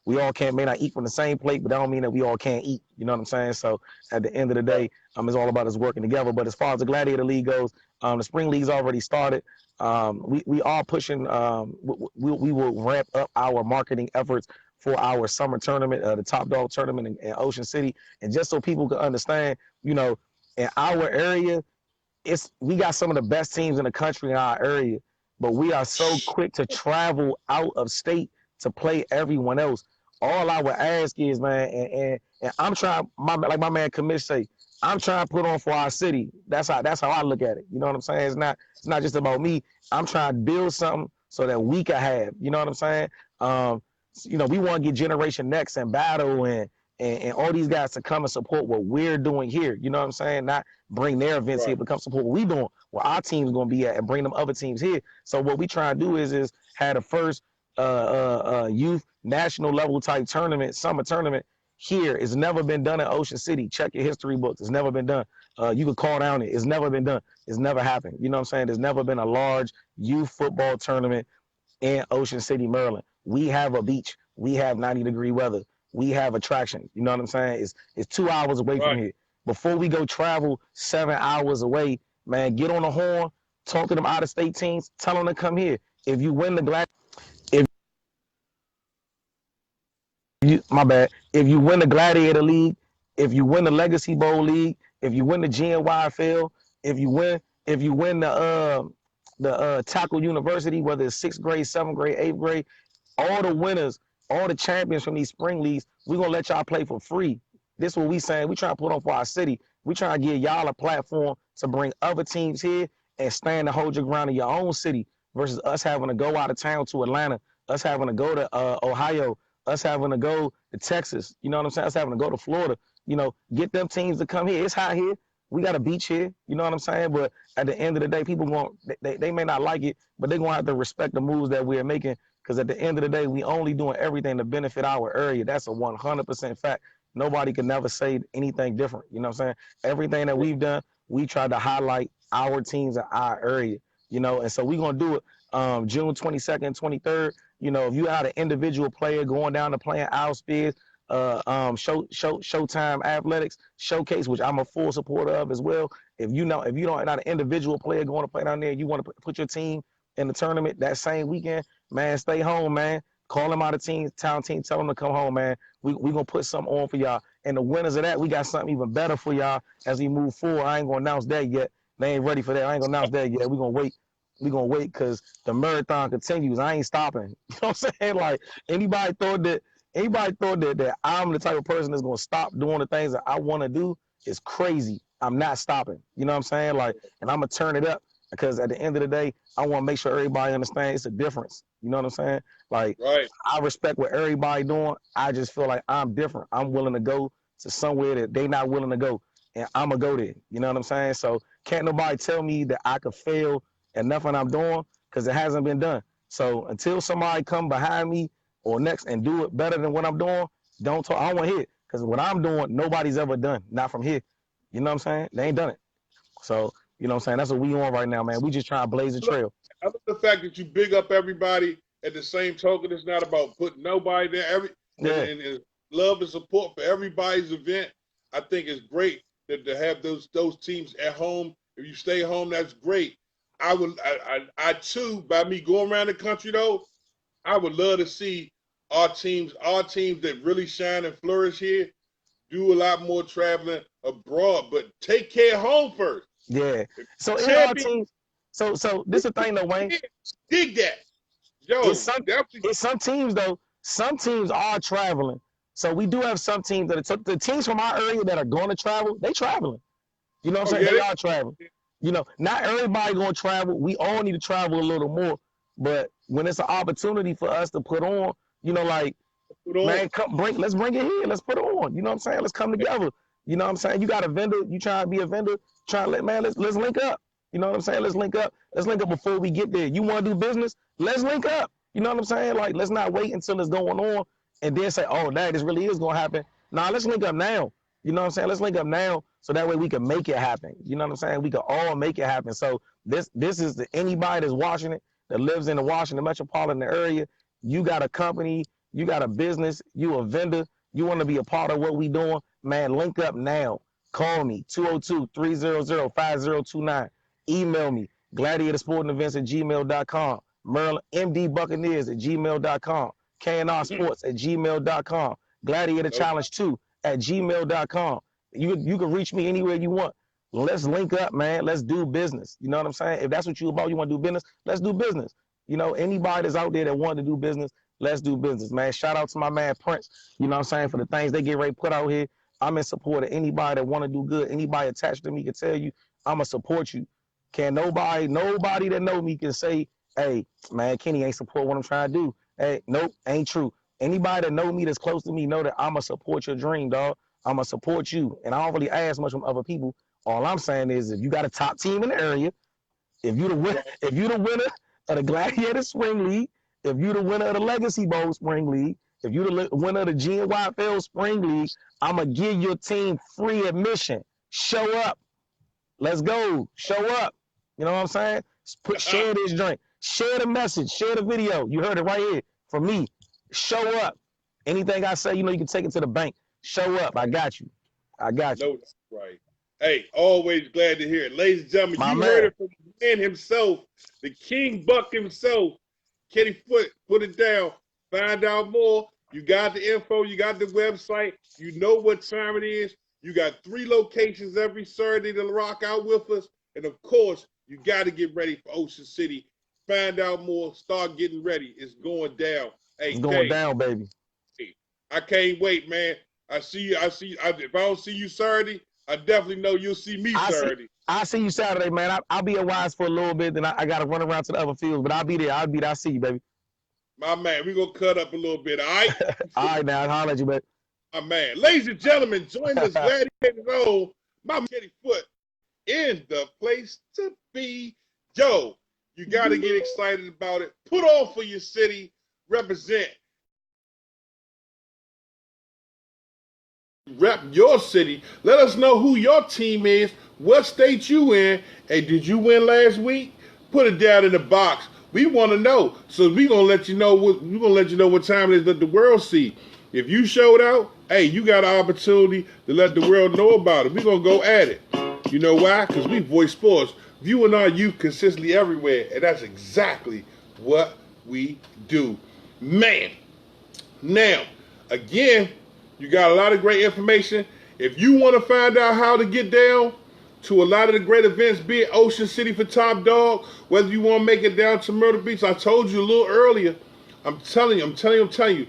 C: We all may not eat from the same plate, but that don't mean that we all can't eat. You know what I'm saying? So at the end of the day, it's all about us working together. But as far as the Gladiator League goes, the Spring League's already started. We are pushing. We will ramp up our marketing efforts for our summer tournament, the Top Dog tournament in Ocean City. And just so people can understand, you know, in our area, we got some of the best teams in the country in our area, but we are so quick to travel out of state to play everyone else. All I would ask is, man, and I'm trying, like my man Commish say, I'm trying to put on for our city. That's how I look at it. You know what I'm saying? It's not just about me. I'm trying to build something so that we can have. You know what I'm saying? We want to get Generation Next and Battle and all these guys to come and support what we're doing here. You know what I'm saying? Not bring their events here, but come support what we doing, where our team's gonna be at, and bring them other teams here. So what we try to do is have the first youth national level type tournament, summer tournament here. It's never been done in Ocean City. Check your history books. It's never been done. You could call down it. It's never been done. It's never happened. You know what I'm saying? There's never been a large youth football tournament in Ocean City, Maryland. We have a beach. We have 90-degree weather. We have attraction. You know what I'm saying? It's 2 hours away from here. Before we go travel 7 hours away, man, get on the horn, talk to them out-of-state teams, tell them to come here. If you win the if you win the Gladiator League, if you win the Legacy Bowl League, if you win the GNYFL, if you win the Tackle University, whether it's 6th grade, 7th grade, 8th grade, all the winners, all the champions from these spring leagues, we're going to let y'all play for free. This is what we saying. We trying to put on for our city. We trying to give y'all a platform to bring other teams here and stand and hold your ground in your own city versus us having to go out of town to Atlanta, us having to go to Ohio, us having to go to Texas. You know what I'm saying? Us having to go to Florida. You know, get them teams to come here. It's hot here. We got a beach here. You know what I'm saying? But at the end of the day, people they may not like it, but they're going to have to respect the moves that we're making. Because at the end of the day, we only doing everything to benefit our area. That's a 100% fact. Nobody can never say anything different. You know what I'm saying? Everything that we've done, we tried to highlight our teams in our area. You know, and so we're going to do it June 22nd, 23rd. You know, if you had an individual player going down to playing Al Spears, Showtime Athletics Showcase, which I'm a full supporter of as well. If you don't not an individual player going to play down there, you want to put your team in the tournament that same weekend, man, stay home, man. Call them out of town team, tell them to come home, man. We gonna put something on for y'all. And the winners of that, we got something even better for y'all as we move forward. I ain't gonna announce that yet. They ain't ready for that. I ain't gonna announce that yet. We gonna wait. We gonna wait because the marathon continues. I ain't stopping. You know what I'm saying? Like anybody thought that I'm the type of person that's gonna stop doing the things that I want to do is crazy. I'm not stopping. You know what I'm saying? Like, and I'm gonna turn it up. Because at the end of the day, I want to make sure everybody understands it's a difference. You know what I'm saying? Like, I respect what everybody doing. I just feel like I'm different. I'm willing to go to somewhere that they not willing to go. And I'm going to go there. You know what I'm saying? So can't nobody tell me that I could fail at nothing I'm doing because it hasn't been done. So until somebody come behind me or next and do it better than what I'm doing, don't talk. I don't want to hear it. Because what I'm doing, nobody's ever done. Not from here. You know what I'm saying? They ain't done it. So, you know what I'm saying? That's what we on right now, man. We just trying to blaze a trail.
A: I love the fact that you big up everybody at the same token. It's not about putting nobody there. And love and support for everybody's event. I think it's great that to have those teams at home. If you stay home, that's great. I too, by me going around the country though, I would love to see our teams that really shine and flourish here do a lot more traveling abroad, but take care of home first.
C: Yeah. So in our teams, so this is the thing though, Wayne.
A: Dig that. Yo,
C: it's some teams though. Some teams are traveling. So we do have some teams that are the teams from our area that are going to travel. They traveling. You know what I'm saying? They are traveling. You know, not everybody going to travel. We all need to travel a little more. But when it's an opportunity for us to put on, you know, like, man, let's bring it here. Let's put it on. You know what I'm saying? Let's come together. You know what I'm saying? You got a vendor. You trying to be a vendor. Let's link up. You know what I'm saying? Let's link up. Let's link up before we get there. You want to do business? Let's link up. You know what I'm saying? Like, let's not wait until it's going on and then say, oh, this really is going to happen. Nah, let's link up now. You know what I'm saying? Let's link up now so that way we can make it happen. You know what I'm saying? We can all make it happen. So this is anybody that's watching it, that lives in the Washington metropolitan area. You got a company, you got a business, you a vendor, you want to be a part of what we doing, man, link up now. Call me, 202-300-5029. Email me, gladiatorsportingevents@gmail.com. Maryland MD Buccaneers @gmail.com. KNR Sports @gmail.com. Gladiator Challenge 2 @gmail.com. You can reach me anywhere you want. Let's link up, man. Let's do business. You know what I'm saying? If that's what you about, you want to do business, let's do business. You know, anybody that's out there that want to do business, Let's do business, man. Shout out to my man Prince, you know what I'm saying, for the things they get ready to put out here. I'm in support of anybody that want to do good. Anybody attached to me can tell you, I'm going to support you. Can nobody that know me can say, hey, man, Kenny ain't support what I'm trying to do. Hey, nope, ain't true. Anybody that know me that's close to me know that I'm going to support your dream, dog. I'm going to support you. And I don't really ask much from other people. All I'm saying is if you got a top team in the area, if you the winner of the Gladiator Spring League, if you the winner of the Legacy Bowl Spring League, if you the winner of the GNYFL Spring League, I'm going to give your team free admission. Show up. Let's go. Show up. You know what I'm saying? Share this drink. Share the message. Share the video. You heard it right here from me. Show up. Anything I say, you know, you can take it to the bank. Show up. I got you. I got you.
A: No, that's right. Hey, always glad to hear it. Ladies and gentlemen,
C: My
A: you
C: man.
A: heard it from the man himself, the King Buck himself, Kenny Foot. Put it down. Find out more. You got the info. You got the website. You know what time it is. You got 3 locations every Saturday to rock out with us. And, of course, you got to get ready for Ocean City. Find out more. Start getting ready. It's going down. Hey,
C: It's going down, baby.
A: Hey, I can't wait, man. I see you. If I don't see you Saturday, I definitely know you'll see me Saturday.
C: I'll see you Saturday, man. I'll be at Wise for a little bit, then I got to run around to the other fields, but I'll be there. I'll see you, baby.
A: My man, we're going to cut up a little bit, all right?
C: All right, now. I'll holler at you, baby.
A: My man. Ladies and gentlemen, join us Gladiators on my Kenny Foot in the place to be. Yo, you got to get excited about it. Put on for your city. Represent. Rep your city. Let us know who your team is, what state you in, and did you win last week? Put it down in the box. We want to know. So we're gonna let you know what time it is. Let the world see. If you showed out, hey, you got an opportunity to let the world know about it. We're gonna go at it. You know why? Because we voice sports, viewing our youth consistently everywhere, and that's exactly what we do. Man. Now, again, you got a lot of great information. If you want to find out how to get down to a lot of the great events, be it Ocean City for Top Dog, whether you want to make it down to Myrtle Beach, I told you a little earlier, I'm telling you,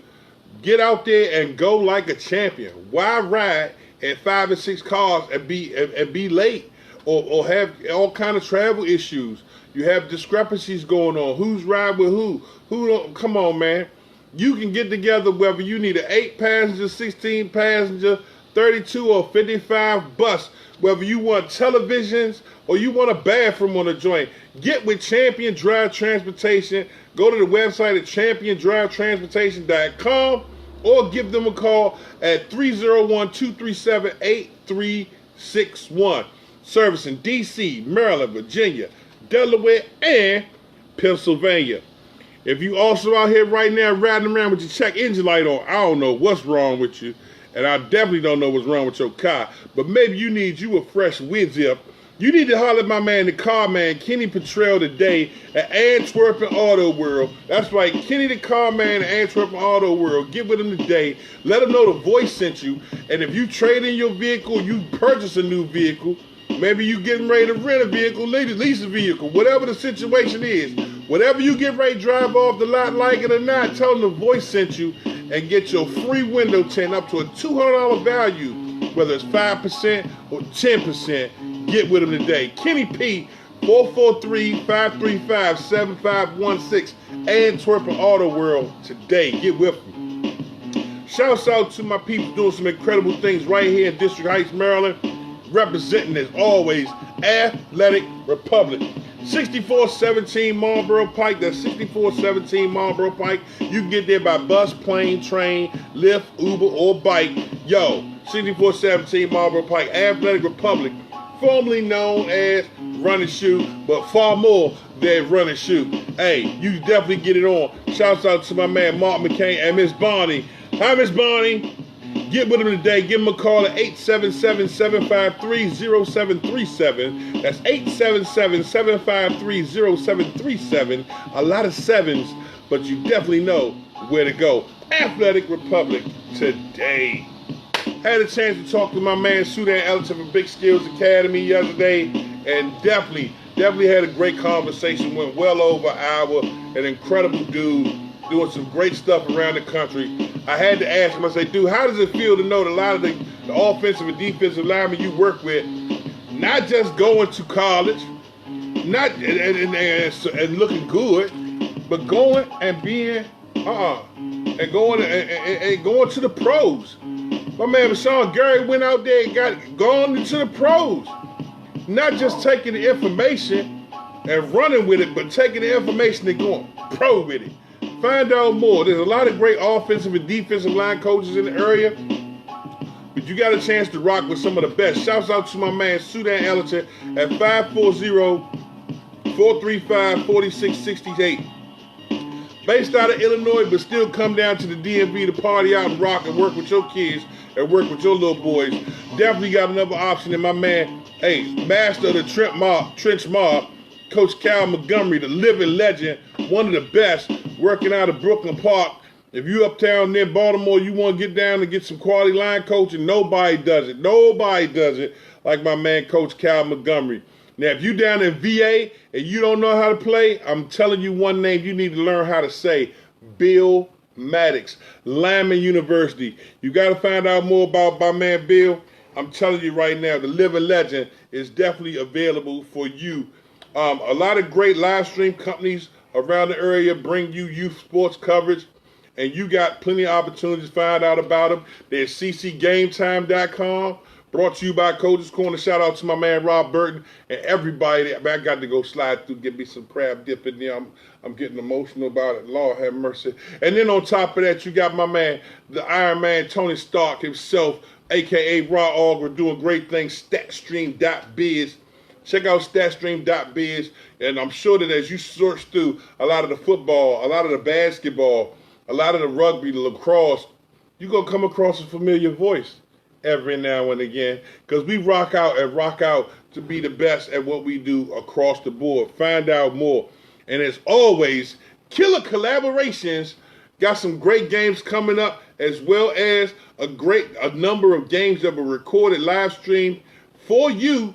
A: get out there and go like a champion. Why ride in 5 and 6 cars and be late or have all kind of travel issues? You have discrepancies going on. Who's riding with who? Who don't? Come on, man. You can get together whether you need an 8-passenger, 16-passenger, 32 or 55 bus, whether you want televisions or you want a bathroom on the joint. Get with Champion Drive Transportation. Go to the website at championdrivetransportation.com or give them a call at 301-237-8361. Servicing D.C., Maryland, Virginia, Delaware, and Pennsylvania. If you also out here right now riding around with your check engine light on, I don't know what's wrong with you, and I definitely don't know what's wrong with your car, but maybe you need you a fresh whiz-up. You need to holler at my man, the car man, Kenny Petrell, today at Antwerpen Auto World. That's right, Kenny the car man at Antwerpen Auto World. Get with him today. Let him know the voice sent you, and if you trade in your vehicle, you purchase a new vehicle, maybe you getting ready to rent a vehicle, lease a vehicle, whatever the situation is. Whatever you get ready to drive off the lot, like it or not, tell them the voice sent you and get your free window tint up to a $200 value, whether it's 5% or 10%. Get with them today. Kenny P, 443-535-7516, Antwerpen Auto World today. Get with them. Shouts out to my people doing some incredible things right here in District Heights, Maryland. Representing, as always, Athletic Republic. 6417 Marlboro Pike. That's 6417 Marlboro Pike. You can get there by bus, plane, train, Lyft, Uber, or bike. Yo, 6417 Marlboro Pike. Athletic Republic, formerly known as Run and Shoot, but far more than Run and Shoot. Hey, you definitely get it on. Shouts out to my man Mark McCain and Miss Bonnie. Hi, Miss Bonnie. Get with him today. Give him a call at 877-753-0737. That's 877-753-0737. A lot of sevens, but you definitely know where to go. Athletic Republic today. Had a chance to talk to my man Sudan Ellington from Big Skills Academy yesterday, and definitely had a great conversation. Went well over an hour. An incredible dude. doing some great stuff around the country. I had to ask him, I said, dude, how does it feel to know that a lot of the offensive and defensive linemen you work with, not just going to college, not and looking good, but going and being and going to the pros. My man Sean Gary went out there and gone into the pros. Not just taking the information and running with it, but taking the information and going pro with it. Find out more. There's a lot of great offensive and defensive line coaches in the area, but you got a chance to rock with some of the best. Shouts out to my man Sudan Ellington at 540-435-4668. Based out of Illinois, but still come down to the DMV to party out and rock and work with your kids and work with your little boys. Definitely got another option in my man, master of the Trench Mob, Coach Cal Montgomery, the living legend, one of the best, working out of Brooklyn Park. If you uptown near Baltimore, you want to get down and get some quality line coaching, nobody does it. Nobody does it like my man, Coach Cal Montgomery. Now, if you down in VA and you don't know how to play, I'm telling you one name you need to learn how to say, Bill Maddox, Lyman University. You got to find out more about my man Bill. I'm telling you right now, the living legend is definitely available for you. A lot of great live stream companies around the area bring you youth sports coverage, and you got plenty of opportunities to find out about them. There's ccgametime.com. Brought to you by Coach's Corner. Shout out to my man Rob Burton and everybody. I got to go slide through, get me some crab dip in there. I'm getting emotional about it. Lord have mercy. And then on top of that, you got my man, the Iron Man, Tony Stark himself, a.k.a. Raw Augur, doing great things, statstream.biz. Check out statstream.biz. And I'm sure that as you search through a lot of the football, a lot of the basketball, a lot of the rugby, the lacrosse, you're going to come across a familiar voice every now and again, because we rock out to be the best at what we do across the board. Find out more. And as always, killer collaborations. Got some great games coming up, as well as a number of games that were recorded live stream for you,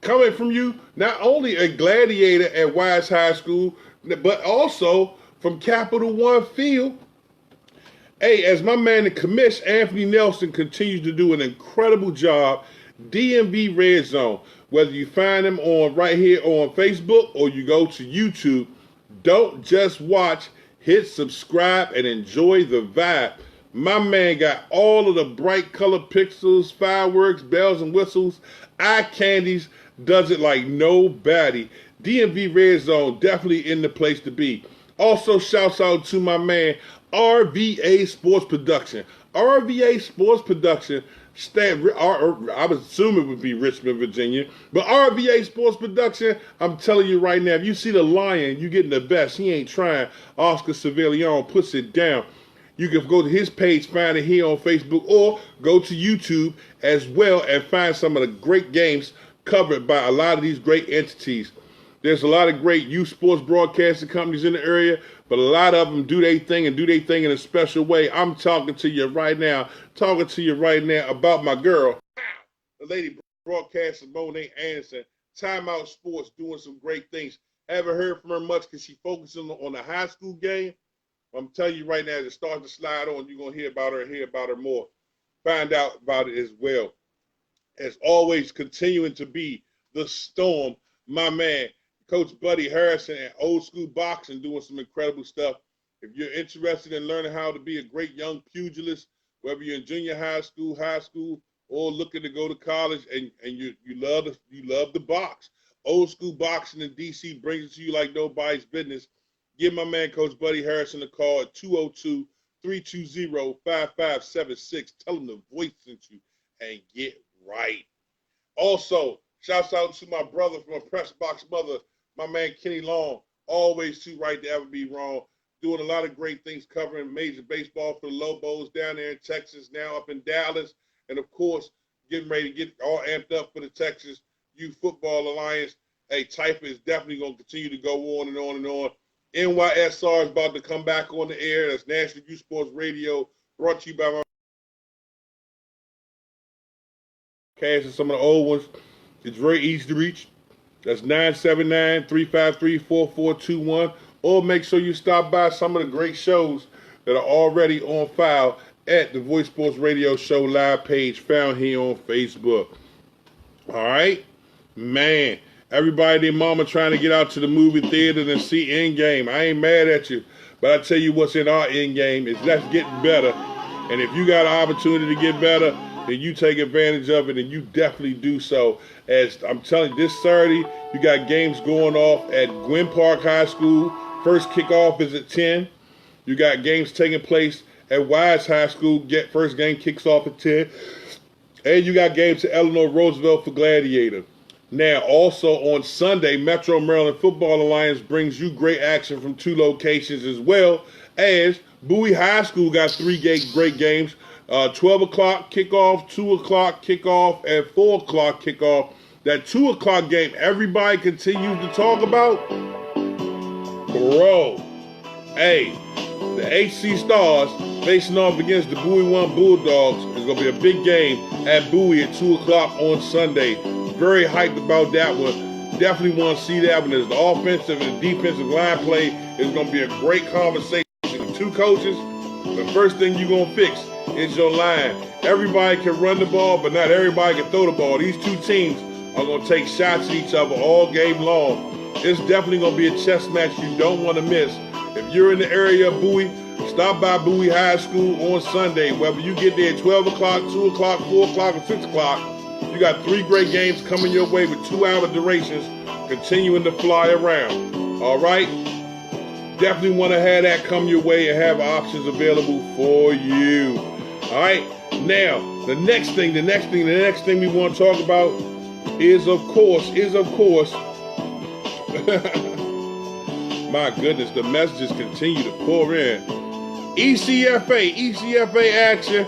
A: coming from you, not only a gladiator at Wise High School, but also from Capital One Field. Hey, as my man, the commish, Anthony Nelson, continues to do an incredible job, DMV Red Zone, whether you find him right here on Facebook or you go to YouTube, don't just watch, hit subscribe and enjoy the vibe. My man got all of the bright color pixels, fireworks, bells and whistles, eye candies, does it like nobody. DMV Red Zone, definitely in the place to be. Also, shouts out to my man, RVA Sports Production. RVA Sports Production, I would assume it would be Richmond, Virginia, but RVA Sports Production, I'm telling you right now, if you see the lion, you getting the best. He ain't trying. Oscar Sevillon puts it down. You can go to his page, find it here on Facebook, or go to YouTube as well and find some of the great games covered by a lot of these great entities. There's a lot of great youth sports broadcasting companies in the area, but a lot of them do their thing in a special way. I'm talking to you right now about my girl, the lady broadcaster Monet Anderson, Timeout Sports, doing some great things. Haven't heard from her much because she focuses on the high school game. I'm telling you right now, as it starts to slide on, you're going to hear about her more. Find out about it as well. As always, continuing to be the Storm, my man, Coach Buddy Harrison at Old School Boxing, doing some incredible stuff. If you're interested in learning how to be a great young pugilist, whether you're in junior high school, or looking to go to college, and you love the box, Old School Boxing in DC brings it to you like nobody's business. Give my man Coach Buddy Harrison a call at 202-320-5576. Tell him the voice sent you and get right. Also, shouts out to my brother from a press box mother, my man Kenny Long, always too right to ever be wrong, doing a lot of great things covering major baseball for the Lobos down there in Texas, now up in Dallas, and of course, getting ready to get all amped up for the Texas Youth Football Alliance. Hey, Typer is definitely going to continue to go on and on and on. NYSR is about to come back on the air. That's National Youth Sports Radio, brought to you by my cash and some of the old ones. It's very easy to reach. That's 979-353-4421. or make sure you stop by some of the great shows that are already on file at the Voice Sports Radio Show live page found here on Facebook. All right? Man, everybody, their mama trying to get out to the movie theater and see Endgame. I ain't mad at you, but I tell you what's in our Endgame is that's getting better. And if you got an opportunity to get better, then you take advantage of it, and you definitely do so. As I'm telling you, this Saturday, you got games going off at Gwynn Park High School. First kickoff is at 10. You got games taking place at Wise High School. First game kicks off at 10. And you got games at Eleanor Roosevelt for Gladiator. Now, also on Sunday, Metro Maryland Football Alliance brings you great action from 2 locations, as well as Bowie High School got 3 great games. 12 o'clock kickoff, 2 o'clock kickoff, and 4 o'clock kickoff. That 2 o'clock game everybody continues to talk about. Bro, hey, the HC Stars facing off against the Bowie 1 Bulldogs is going to be a big game at Bowie at 2 o'clock on Sunday. Very hyped about that one. Definitely want to see that one. As the offensive and defensive line play is going to be a great conversation. The 2 coaches, the first thing you're going to fix is your line. Everybody can run the ball, but not everybody can throw the ball. These 2 teams are going to take shots at each other all game long. It's definitely going to be a chess match you don't want to miss. If you're in the area of Bowie, stop by Bowie High School on Sunday. Whether you get there at 12 o'clock, 2 o'clock, 4 o'clock, or 6 o'clock, you got 3 great games coming your way with 2-hour durations continuing to fly around. All right? Definitely want to have that come your way and have options available for you. All right? Now, the next thing we want to talk about is of course, my goodness, the messages continue to pour in. ECFA action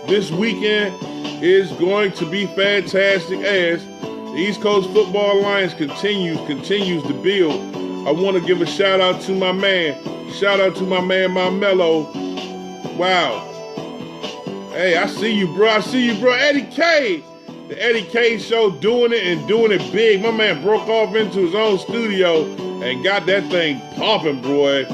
A: this weekend is going to be fantastic as the East Coast Football Alliance continues to build. I want to give a shout out to my man, Marmello. Wow. Hey, I see you, bro. Eddie K. The Eddie K Show doing it big. My man broke off into his own studio and got that thing pumping, boy.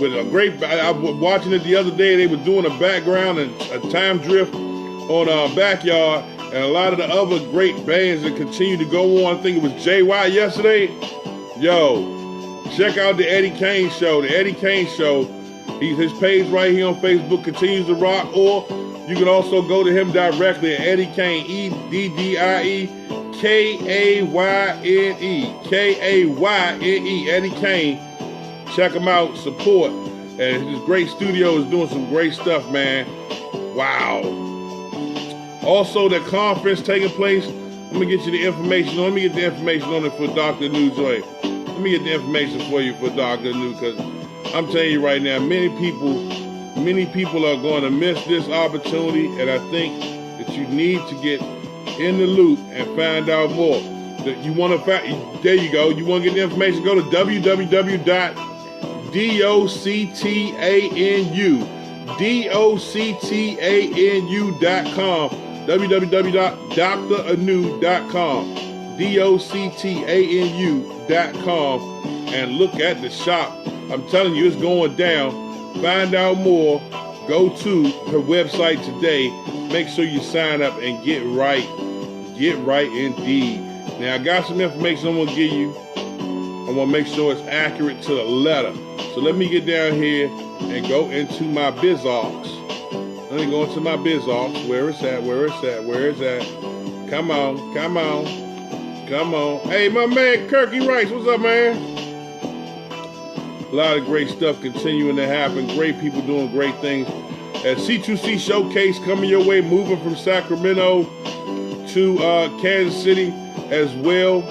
A: With a great, I was watching it the other day. They were doing a background and a time drift on Backyard, and a lot of the other great bands that continue to go on. I think it was JY yesterday. Yo, check out the Eddie Kane Show. The Eddie Kane Show. His page right here on Facebook continues to rock, or you can also go to him directly at Eddie Kane, EDDIE-KAYNE, Eddie Kane. Check him out, support. And his great studio is doing some great stuff, man. Wow. Also, the conference taking place. Let me get the information on it for Dr. New Joy. Let me get the information for you for Dr. New, because I'm telling you right now, many people are going to miss this opportunity, and I think that you need to get in the loop and find out more. There you go. You want to get the information? Go to www.doctanu.com, www.dranu.com, doctanu.com, and look at the shop. I'm telling you, it's going down. Find out more. Go to her website today. Make sure you sign up and get right. Get right indeed. Now, I got some information I'm going to give you. I want to make sure it's accurate to the letter. So let me get down here and go into my BizOx. Let me go into my BizOx. Where it's at? Come on. Hey, my man, Kirky Rice. What's up, man? A lot of great stuff continuing to happen. Great people doing great things. At C2C Showcase coming your way, moving from Sacramento to Kansas City as well.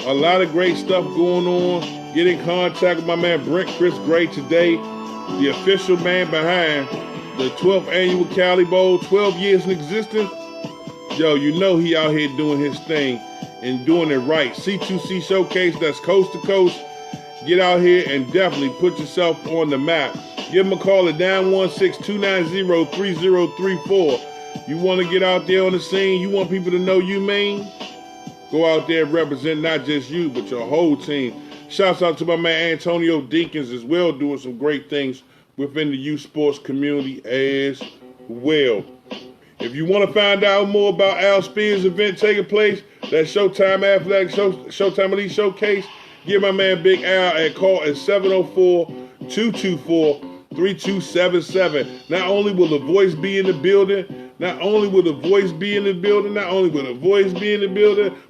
A: A lot of great stuff going on. Get in contact with my man Brent Chris Gray today, the official man behind the 12th annual Cali Bowl, 12 years in existence. Yo, you know he out here doing his thing and doing it right. C2C Showcase, that's coast to coast. Get out here and definitely put yourself on the map. Give them a call at 916-290-3034. You want to get out there on the scene? You want people to know you mean? Go out there and represent not just you, but your whole team. Shouts out to my man Antonio Dinkins as well, doing some great things within the youth sports community as well. If you want to find out more about Al Spears' event taking place, that Showtime Athletic Showtime Elite Showcase, give my man Big Al a call at 704-224-3277. Not only will the voice be in the building,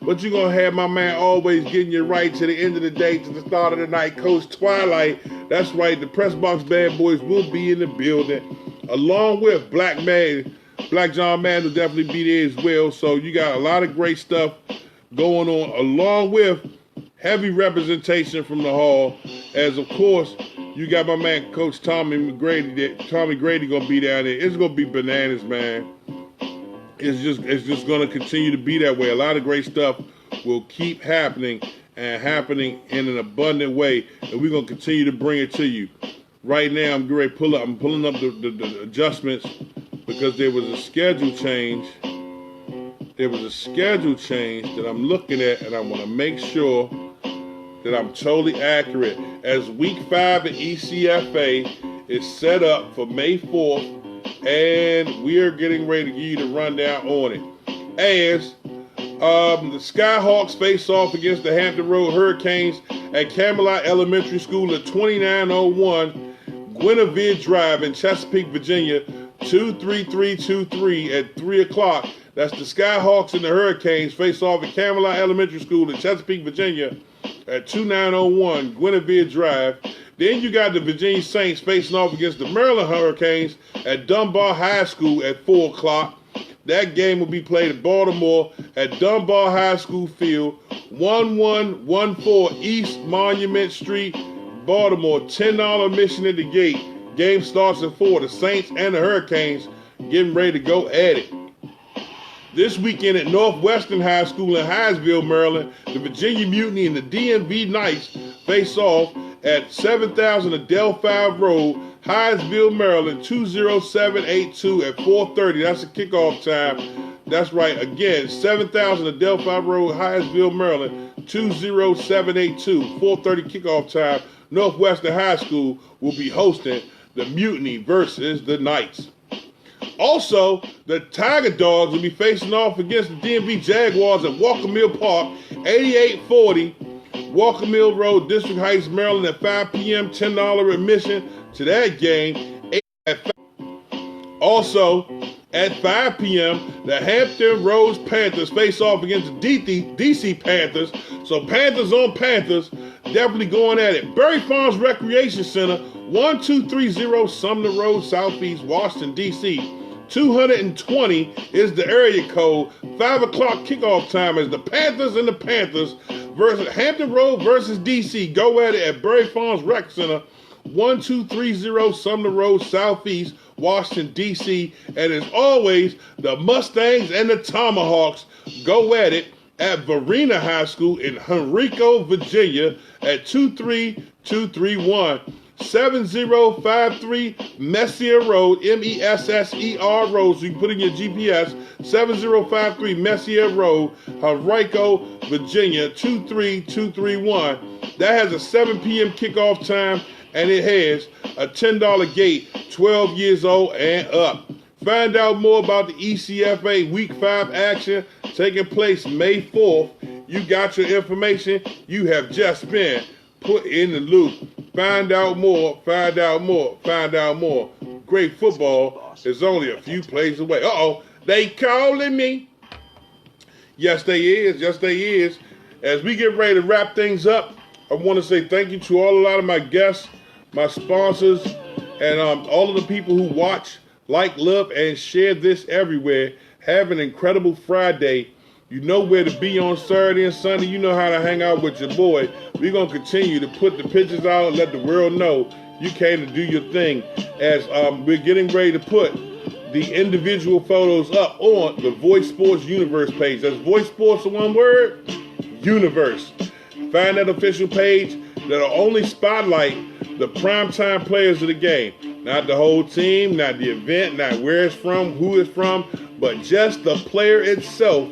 A: but you're going to have my man always getting you right to the end of the day, to the start of the night, Coach Twilight. That's right, the Press Box Bad Boys will be in the building, along with Black John Man will definitely be there as well. So you got a lot of great stuff going on, along with heavy representation from the hall, as of course you got my man Coach Tommy Grady gonna be down there. It's gonna be bananas, man. It's just gonna continue to be that way. A lot of great stuff will keep happening and happening in an abundant way, and we're gonna continue to bring it to you. Right now, I'm pulling up the adjustments, because there was a schedule change. There was a schedule change that I'm looking at, and I want to make sure that I'm totally accurate. As Week 5 at ECFA is set up for May 4th, and we are getting ready to give you the rundown on it. As the Skyhawks face off against the Hampton Road Hurricanes at Camelot Elementary School at 2901 Guinevere Drive in Chesapeake, Virginia, 23323 at 3 o'clock. That's the Skyhawks and the Hurricanes face off at Camelot Elementary School in Chesapeake, Virginia at 2901 Guinevere Drive. Then you got the Virginia Saints facing off against the Maryland Hurricanes at Dunbar High School at 4 o'clock. That game will be played in Baltimore at Dunbar High School Field, 1114 East Monument Street, Baltimore. $10 admission at the gate. Game starts at 4. The Saints and the Hurricanes getting ready to go at it. This weekend at Northwestern High School in Hyattsville, Maryland, the Virginia Mutiny and the DMV Knights face off at 7000 Adelphi Road, Hyattsville, Maryland, 20782 at 4:30. That's the kickoff time. That's right, again, 7000 Adelphi Road, Hyattsville, Maryland, 20782, 4:30 kickoff time. Northwestern High School will be hosting the Mutiny versus the Knights. Also, the Tiger Dogs will be facing off against the DMV Jaguars at Walker Mill Park, 8840 Walker Mill Road, District Heights, Maryland at 5 p.m. $10 admission to that game. Also, at 5 p.m., the Hampton Roads Panthers face off against the DC Panthers. So Panthers on Panthers, definitely going at it. Berry Farms Recreation Center, 1230 Sumner Road, Southeast Washington, D.C. 220 is the area code. 5 o'clock kickoff time as the Panthers and the Panthers versus Hampton Road versus DC. Go at it at Berry Farms Rec Center, 1230 Sumner Road, Southeast Washington, D.C. And as always, the Mustangs and the Tomahawks go at it at Varina High School in Henrico, Virginia at 23231. 7053 Messier Road, Messer Road, so you can put in your GPS, 7053 Messier Road, Henrico, Virginia, 23231. That has a 7 p.m. kickoff time, and it has a $10 gate, 12 years old and up. Find out more about the ECFA Week 5 action taking place May 4th. You got your information. You have just been put in the loop. Find out more, find out more, find out more. Great football is only a few plays away. Uh-oh, they calling me. Yes, they is. Yes, they is. As we get ready to wrap things up, I want to say thank you to a lot of my guests, my sponsors, and all of the people who watch, like, love, and share this everywhere. Have an incredible Friday. You know where to be on Saturday and Sunday. You know how to hang out with your boy. We're going to continue to put the pictures out and let the world know you came to do your thing. As we're getting ready to put the individual photos up on the Voice Sports Universe page. That's Voice Sports, one word, Universe. Find that official page that'll only spotlight the primetime players of the game. Not the whole team, not the event, not where it's from, who it's from, but just the player itself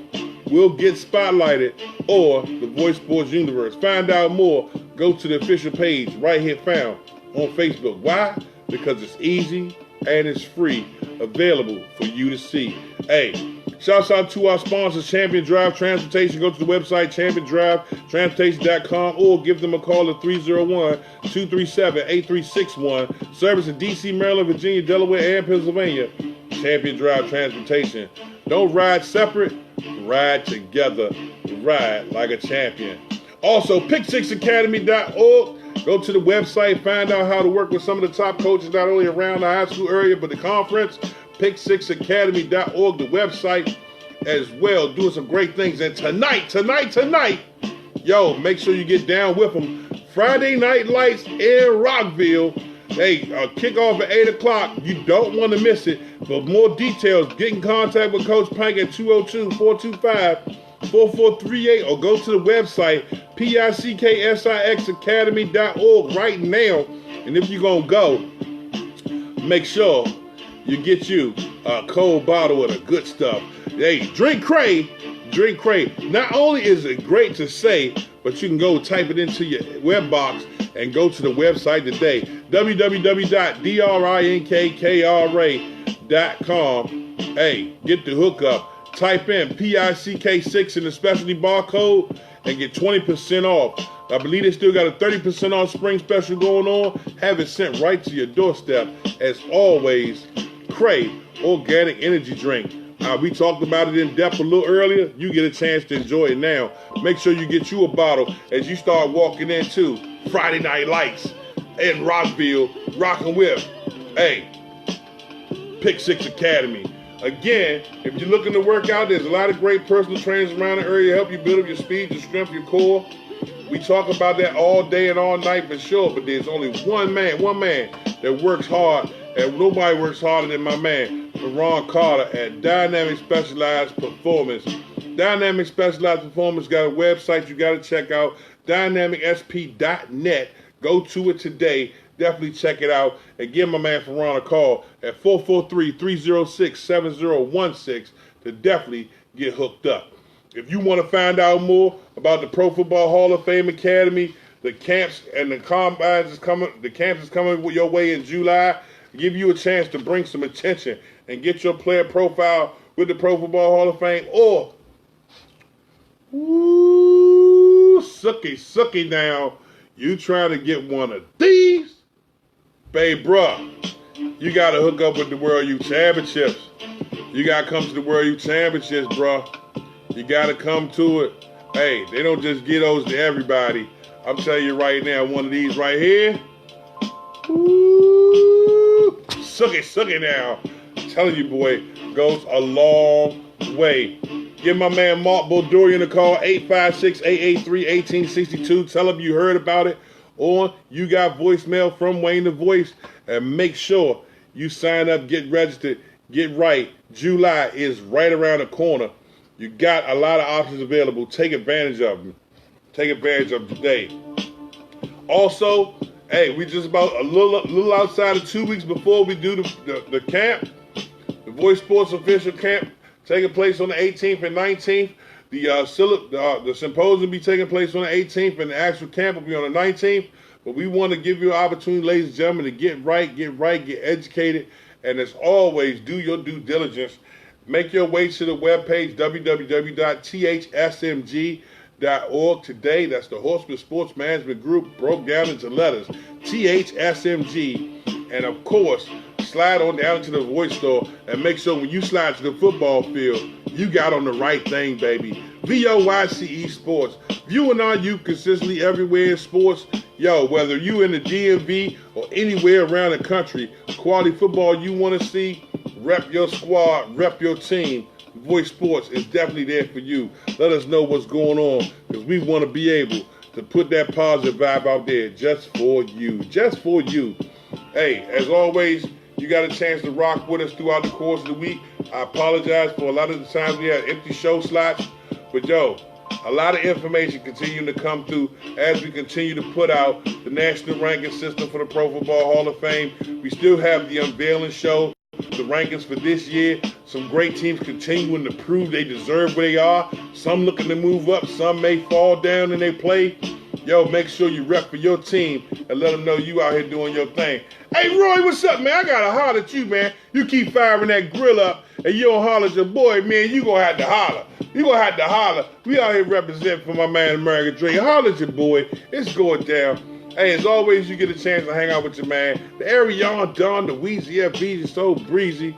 A: will get spotlighted, or the Voice Sports Universe. Find out more, go to the official page right here found on Facebook. Why? Because it's easy and it's free, available for you to see. Hey, shouts out to our sponsors, Champion Drive Transportation. Go to the website, championdrivetransportation.com, or give them a call at 301-237-8361. Service in D.C., Maryland, Virginia, Delaware, and Pennsylvania. Champion Drive Transportation. Don't ride separate, ride together. Ride like a champion. Also, pick6academy.org. Go to the website, find out how to work with some of the top coaches, not only around the high school area, but the conference. Pick6academy.org, the website as well. Doing some great things. And tonight, yo, make sure you get down with them. Friday Night Lights in Rockville. Hey, kickoff at 8 o'clock. You don't want to miss it. For more details, get in contact with Coach Pank at 202-425-4438 or go to the website, picksixacademy.org right now. And if you're going to go, make sure you get you a cold bottle of the good stuff. Hey, drink Cray. Not only is it great to say, but you can go type it into your web box and go to the website today, www.drinkra.com. Hey, get the hookup. Type in PICK6 in the specialty barcode and get 20% off. I believe they still got a 30% off spring special going on. Have it sent right to your doorstep. As always, Cray Organic Energy Drink. We talked about it in depth a little earlier. You get a chance to enjoy it now. Make sure you get you a bottle as you start walking into Friday Night Lights in Rockville, rocking with, hey, Pick 6 Academy. Again, if you're looking to work out, there's a lot of great personal trainers around the area to help you build up your speed, your strength, your core. We talk about that all day and all night for sure, but there's only one man that works hard, and nobody works harder than my man, Ron Carter at Dynamic Specialized Performance. Dynamic Specialized Performance got a website you got to check out, dynamicsp.net. Go to it today. Definitely check it out and give my man Ferron a call at 443-306-7016 to definitely get hooked up. If you want to find out more about the Pro Football Hall of Fame Academy, the camps and the combines is coming. The camps is coming your way in July. Give you a chance to bring some attention and get your player profile with the Pro Football Hall of Fame, or sucky now. You trying to get one of these? Babe, bruh, you got to hook up with the World Youth Championships. You got to come to the World Youth Championships, bruh. You got to come to it. Hey, they don't just give those to everybody. I'm telling you right now, one of these right here, sucky now. I'm telling you, boy, goes a long way. Give my man Mark Bordurian a call, 856-883-1862. Tell him you heard about it, or you got voicemail from Wayne the Voice, and make sure you sign up, get registered, get right. July is right around the corner. You got a lot of options available. Take advantage of them. Take advantage of today. Also, hey, we just about a little outside of 2 weeks before we do the camp, the Voice Sports official camp, taking place on the 18th and 19th. The symposium will be taking place on the 18th, and the actual camp will be on the 19th. But we want to give you an opportunity, ladies and gentlemen, to get right, get educated, and as always, do your due diligence. Make your way to the webpage, www.thsmg.org today. That's the Horseman Sports Management Group, broke down into letters, THSMG. And of course, slide on down to the Voice store and make sure when you slide to the football field, you got on the right thing, baby. VOYCE Sports. Viewing our youth consistently everywhere in sports. Yo, whether you in the DMV or anywhere around the country, quality football you want to see, rep your squad, rep your team. Voice Sports is definitely there for you. Let us know what's going on, because we want to be able to put that positive vibe out there just for you. Just for you. Hey, as always, you got a chance to rock with us throughout the course of the week. I apologize for a lot of the times we had empty show slots, but yo, a lot of information continuing to come through as we continue to put out the national ranking system for the Pro Football Hall of Fame. We still have the unveiling show, the rankings for this year. Some great teams continuing to prove they deserve where they are. Some looking to move up, some may fall down in their play. Yo, make sure you rep for your team and let them know you out here doing your thing. Hey, Roy, what's up, man? I gotta holler at you, man. You keep firing that grill up and you don't holler at your boy, man, you gonna have to holler. You gonna have to holler. We out here representing for my man American Dream. Holler at your boy. It's going down. Hey, as always, you get a chance to hang out with your man. The area on Don, the Weezy FB's is so breezy.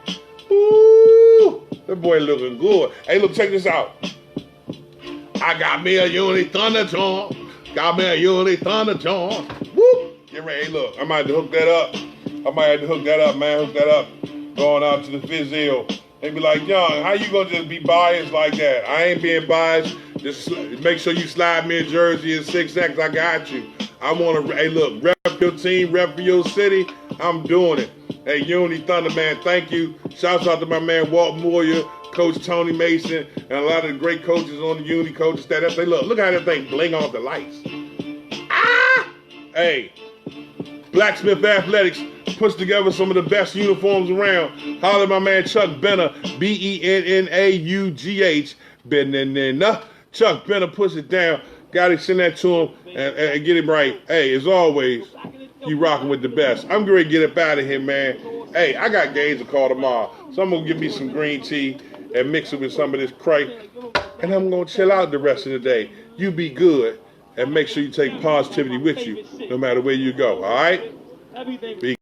A: Ooh, that boy looking good. Hey, look, check this out. I got me a Unity Thundertorn. Got me a Unity Thundertorn. Whoop. Get ready. Hey, look, I might have to hook that up. Man. Hook that up. Going out to the physio. They be like, Young, how you gonna just be biased like that? I ain't being biased. Just make sure you slide me a jersey in 6X. I got you. I want to, hey, look, rep your team, rep for your city. I'm doing it. Hey, Unity Thunder, man, thank you. Shouts out to my man Walt Moyer, Coach Tony Mason, and a lot of the great coaches on the Unity coaching staff. They look how that thing bling off the lights. Ah! Hey, Blacksmith Athletics puts together some of the best uniforms around. Holler at my man Chuck Benner, Bennaugh. Benna. Chuck Benner puts it down. Gotta send that to him and get him right. Hey, as always, you rocking with the best. I'm going to get up out of here, man. Hey, I got games to call tomorrow. So I'm going to give me some green tea and mix it with some of this Crate. And I'm going to chill out the rest of the day. You be good and make sure you take positivity with you no matter where you go. All right? Be